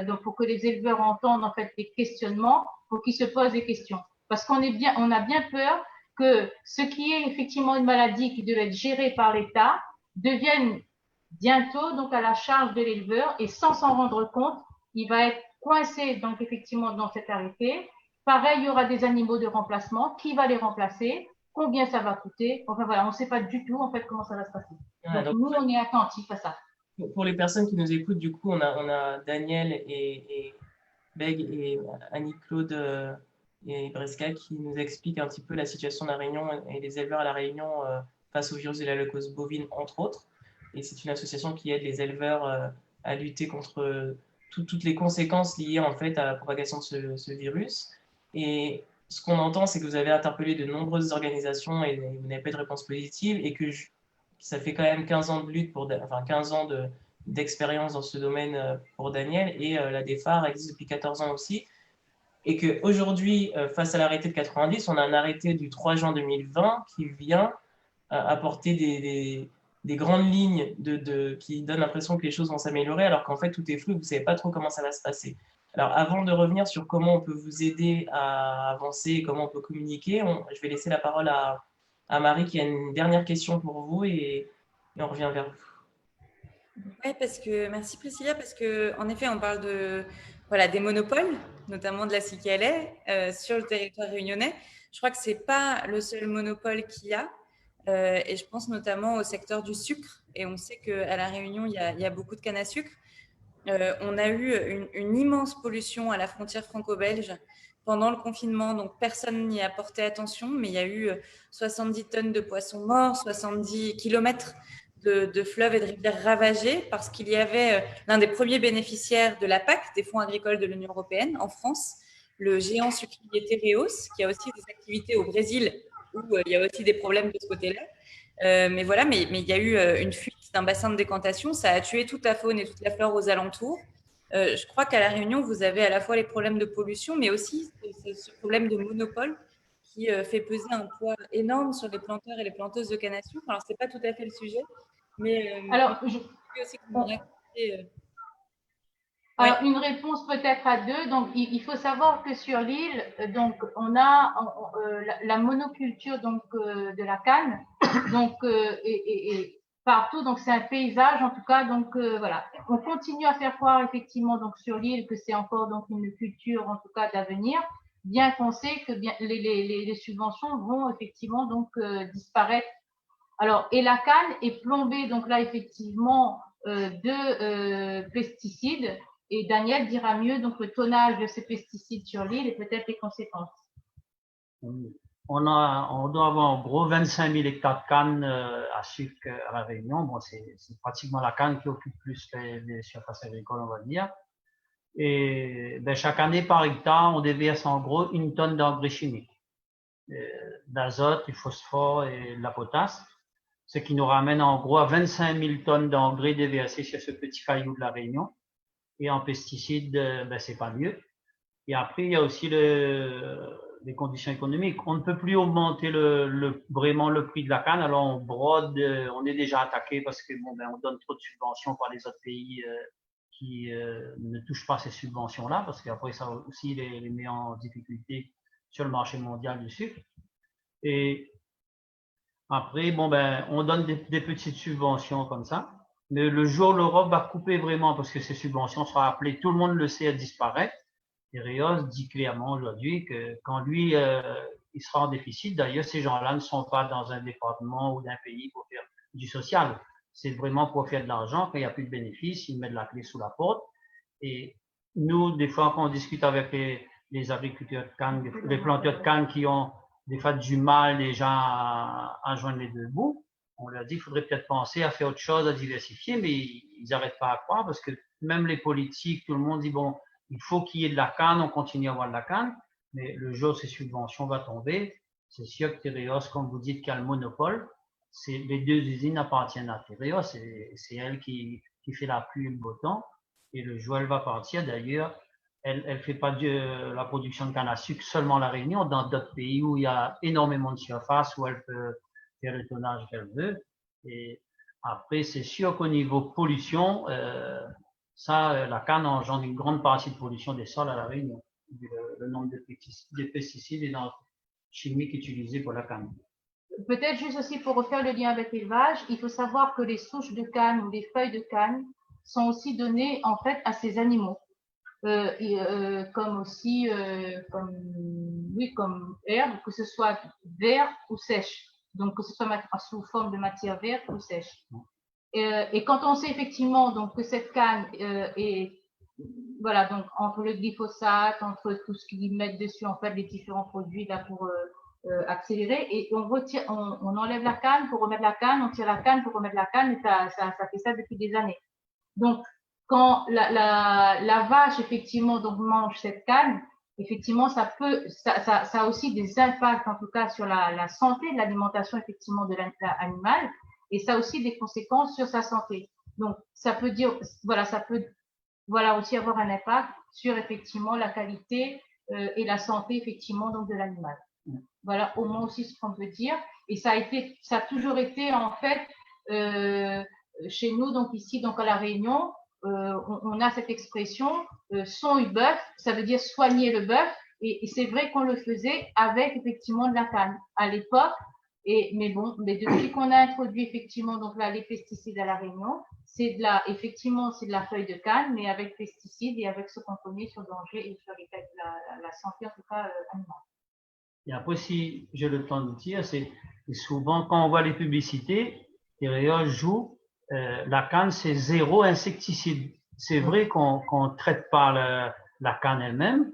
donc pour que les éleveurs entendent en fait les questionnements, pour qu'ils se posent des questions. Parce qu'on a bien peur que ce qui est effectivement une maladie qui devait être gérée par l'État devienne bientôt donc à la charge de l'éleveur, et sans s'en rendre compte, il va être coincé donc effectivement dans cet arrêté. Pareil, il y aura des animaux de remplacement. Qui va les remplacer? Combien ça va coûter? Enfin voilà, on ne sait pas du tout en fait comment ça va se passer. Donc nous, on est attentifs à ça. Pour les personnes qui nous écoutent, du coup, on a Daniel et Beg et Annie-Claude et Bresca qui nous expliquent un petit peu la situation de la Réunion et des éleveurs à la Réunion face au virus de la leucose bovine, entre autres. Et c'est une association qui aide les éleveurs à lutter contre toutes les conséquences liées en fait à la propagation de ce virus. Et ce qu'on entend, c'est que vous avez interpellé de nombreuses organisations et vous n'avez pas de réponse positive, et que ça fait quand même 15 ans de lutte, 15 ans d'expérience dans ce domaine pour Daniel, et la DEFAR existe depuis 14 ans aussi, et qu'aujourd'hui, face à l'arrêté de 90, on a un arrêté du 3 juin 2020 qui vient apporter des grandes lignes qui donnent l'impression que les choses vont s'améliorer, alors qu'en fait, tout est flou, vous ne savez pas trop comment ça va se passer. Alors, avant de revenir sur comment on peut vous aider à avancer et comment on peut communiquer, je vais laisser la parole à Marie qui a une dernière question pour vous, et on revient vers vous. Oui, merci Priscilla, parce qu'en effet, on parle voilà, des monopoles, notamment de la CKLA, sur le territoire réunionnais. Je crois que ce n'est pas le seul monopole qu'il y a, et je pense notamment au secteur du sucre. Et on sait qu'à La Réunion, il y a beaucoup de canne à sucre. On a eu une immense pollution à la frontière franco-belge pendant le confinement, donc personne n'y a porté attention, mais il y a eu 70 tonnes de poissons morts, 70 kilomètres de fleuves et de rivières ravagés, parce qu'il y avait l'un des premiers bénéficiaires de la PAC, des fonds agricoles de l'Union européenne, en France, le géant sucrier Tereos, qui a aussi des activités au Brésil, où il y a aussi des problèmes de ce côté-là. Mais voilà, mais il y a eu une fuite d'un bassin de décantation, ça a tué toute la faune et toute la flore aux alentours. Je crois qu'à La Réunion, vous avez à la fois les problèmes de pollution, mais aussi ce problème de monopole qui fait peser un poids énorme sur les planteurs et les planteuses de canne à sucre. Alors, ce n'est pas tout à fait le sujet, mais alors, aussi que vous me racontiez, alors, une réponse peut-être à deux. Donc, il faut savoir que sur l'île, donc, on a la monoculture donc de la canne, donc et partout. Donc, c'est un paysage en tout cas. Donc, voilà. On continue à faire croire effectivement donc sur l'île que c'est encore donc une culture en tout cas d'avenir, bien qu'on sait que bien les subventions vont effectivement donc disparaître. Alors, et la canne est plombée donc là effectivement de pesticides. Et Daniel dira mieux donc le tonnage de ces pesticides sur l'île et peut-être les conséquences. On doit avoir en gros 25 000 hectares de canne à sucre à La Réunion. Bon, c'est pratiquement la canne qui occupe plus les surfaces agricoles, on va dire. Et ben, chaque année par hectare, on déverse en gros 1 tonne d'engrais chimiques, d'azote, du phosphore et de la potasse, ce qui nous ramène en gros à 25 000 tonnes d'engrais déversés sur ce petit caillou de La Réunion. Et en pesticides, ben, c'est pas mieux. Et après, il y a aussi les conditions économiques. On ne peut plus augmenter vraiment le prix de la canne. Alors, on brode, on est déjà attaqué parce que bon, ben, on donne trop de subventions par les autres pays qui ne touchent pas ces subventions-là, parce qu'après, ça aussi les met en difficulté sur le marché mondial du sucre. Et après, bon, ben, on donne des petites subventions comme ça. Mais le jour où l'Europe va couper vraiment, parce que ces subventions seront appelées, tout le monde le sait, à disparaître, Tereos dit clairement aujourd'hui que quand lui, il sera en déficit, d'ailleurs, ces gens-là ne sont pas dans un département ou d'un pays pour faire du social. C'est vraiment pour faire de l'argent. Quand il n'y a plus de bénéfices, ils mettent la clé sous la porte. Et nous, des fois, quand on discute avec les agriculteurs de canne, les planteurs de canne qui ont des fois du mal déjà à joindre les deux bouts, on leur dit qu'il faudrait peut-être penser à faire autre chose, à diversifier, mais ils n'arrêtent pas à croire parce que même les politiques, tout le monde dit bon, il faut qu'il y ait de la canne, on continue à avoir de la canne, mais le jour où ces subventions vont tomber, c'est sûr que Tereos, comme vous dites, qui a le monopole, les deux usines appartiennent à Tereos, c'est elle qui fait la pluie et le beau temps, et le jour où elle va partir, d'ailleurs, elle fait pas la production de canne à sucre seulement à La Réunion, dans d'autres pays où il y a énormément de surface, où elle peut faire le tonnage qu'elle veut. Et Après, c'est sûr qu'au niveau pollution, la canne engendre une grande partie de pollution des sols à La Réunion, vu le nombre de pesticides et d'engrais chimiques utilisés pour la canne. Peut-être juste aussi pour refaire le lien avec l'élevage, il faut savoir que les souches de canne ou les feuilles de canne sont aussi données en fait à ces animaux, comme aussi comme herbe, que ce soit vert ou sèche, donc que ce soit sous forme de matière verte ou sèche. Et quand on sait effectivement donc que cette canne est voilà, donc entre le glyphosate, entre tout ce qu'ils mettent dessus, en fait, les différents produits là pour accélérer, et on retire, on enlève la canne pour remettre la canne, on tire la canne pour remettre la canne, et ça fait ça depuis des années. Donc, quand la vache effectivement donc mange cette canne, effectivement, ça a aussi des impacts en tout cas sur la santé de l'alimentation effectivement de l'animal, et ça a aussi des conséquences sur sa santé. Donc, ça peut dire, voilà, ça peut voilà aussi avoir un impact sur effectivement la qualité et la santé effectivement donc de l'animal. Voilà au moins aussi ce qu'on peut dire. Et ça a toujours été en fait chez nous donc ici donc à La Réunion, on a cette expression son bœuf, ça veut dire soigner le bœuf. Et c'est vrai qu'on le faisait avec effectivement de la canne à l'époque. Mais depuis qu'on a introduit effectivement donc là les pesticides à La Réunion, effectivement c'est de la feuille de canne, mais avec pesticides et avec ce qu'on connaît sur le danger et sur la santé en tout cas animale. Et après, si j'ai le temps de dire, c'est souvent quand on voit les publicités, les rayons jouent, la canne c'est zéro insecticide. C'est vrai qu'on ne traite pas la canne elle-même,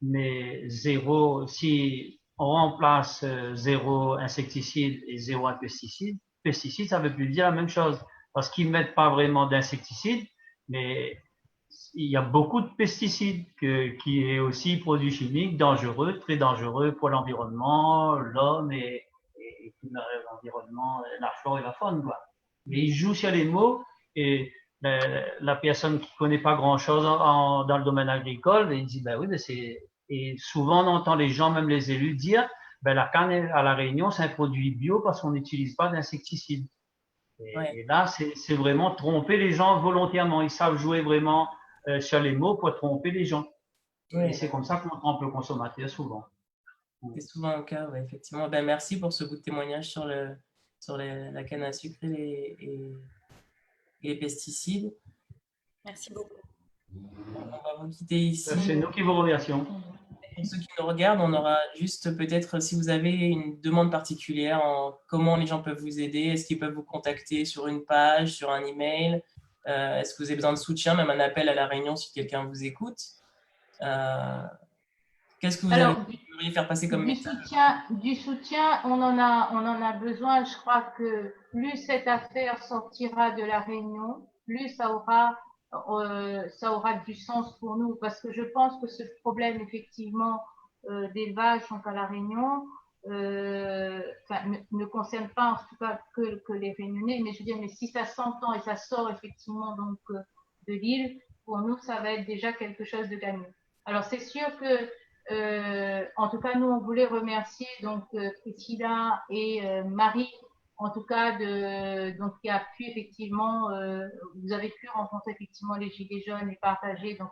mais zéro, si on remplace zéro insecticide et zéro pesticide, ça veut plus dire la même chose, parce qu'ils ne mettent pas vraiment d'insecticide, mais il y a beaucoup de pesticides qui est aussi produits chimiques dangereux, très dangereux pour l'environnement, l'homme et tout l'environnement, la flore et la faune, quoi. Mais ils jouent sur les mots et la personne qui connaît pas grand-chose dans le domaine agricole, il dit, ben oui, mais et souvent on entend les gens, même les élus, dire, ben la canne à La Réunion, c'est un produit bio parce qu'on n'utilise pas d'insecticides. Et là, c'est vraiment tromper les gens volontairement. Ils savent jouer vraiment sur les mots pour tromper les gens. Et c'est comme ça qu'on trompe le consommateur souvent. C'est souvent le cas, ouais, effectivement. Ben, merci pour ce bout de témoignage sur la canne à sucre et les pesticides. Merci beaucoup. On va vous quitter ici. C'est nous qui vous remercions. Pour ceux qui nous regardent, on aura juste peut-être, si vous avez une demande particulière, comment les gens peuvent vous aider, est-ce qu'ils peuvent vous contacter sur une page, sur un email, est-ce que vous avez besoin de soutien, même un appel à La Réunion si quelqu'un vous écoute. Qu'est-ce que vous aimeriez faire passer comme message? Du soutien, on en a besoin. Je crois que plus cette affaire sortira de La Réunion, plus ça aura du sens pour nous, parce que je pense que ce problème effectivement d'élevage donc à La Réunion ne concerne pas en tout cas que les Réunionnais, mais je veux dire, mais si ça s'entend et ça sort effectivement donc de l'île, pour nous ça va être déjà quelque chose de gagné. Alors c'est sûr que en tout cas, nous, on voulait remercier donc Priscilla et Marie, en tout cas, donc qui a pu effectivement, vous avez pu rencontrer effectivement les Gilets jaunes et partager donc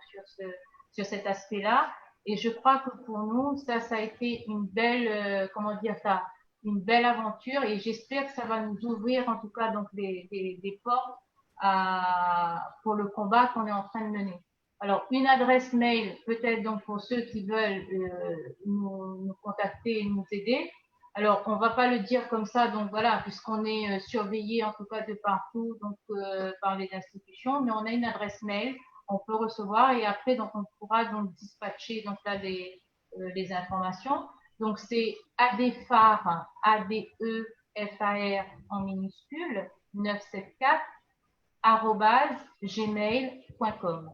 sur cet aspect-là. Et je crois que pour nous, ça a été une belle, comment dire ça, une belle aventure. Et j'espère que ça va nous ouvrir en tout cas donc des portes pour le combat qu'on est en train de mener. Alors, une adresse mail, peut-être donc pour ceux qui veulent nous contacter et nous aider. Alors, on va pas le dire comme ça, donc voilà, puisqu'on est surveillé en tout cas de partout, donc par les institutions, mais on a une adresse mail, on peut recevoir et après donc on pourra donc dispatcher donc là les informations. Donc c'est ADEFAR, ADEFAR en minuscule 974 @gmail.com.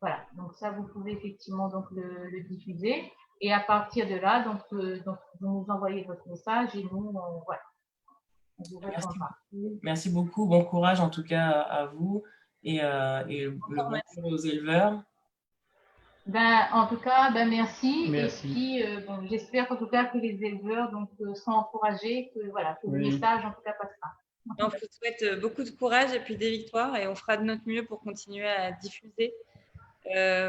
Voilà, donc ça, vous pouvez effectivement donc le diffuser. Et à partir de là, donc vous nous envoyez votre message et nous, voilà, on vous répondra. Merci beaucoup. Bon courage en tout cas à vous et le bon courage aux éleveurs. En tout cas, merci. Merci. Et puis, j'espère en tout cas que les éleveurs donc, seront encouragés, que, voilà, que le message en tout cas passera. On vous souhaite beaucoup de courage et puis des victoires et on fera de notre mieux pour continuer à diffuser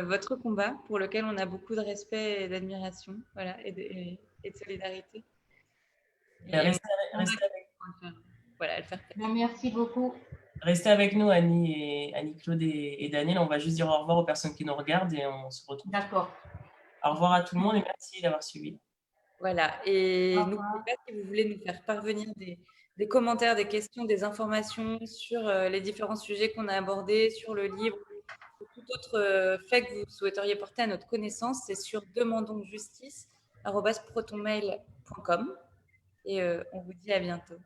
votre combat pour lequel on a beaucoup de respect et d'admiration, voilà, et de solidarité. Et Restez, on restez voilà, le faire. Merci beaucoup. Restez avec nous, Annie-Claude et Daniel. On va juste dire au revoir aux personnes qui nous regardent et on se retrouve. D'accord. Au revoir à tout le monde et merci d'avoir suivi. Voilà. Et n'oubliez pas, si vous voulez nous faire parvenir des commentaires, des questions, des informations sur les différents sujets qu'on a abordés, sur le livre, ou tout autre fait que vous souhaiteriez porter à notre connaissance, c'est sur demandonsjustice@protonmail.com. Et on vous dit à bientôt.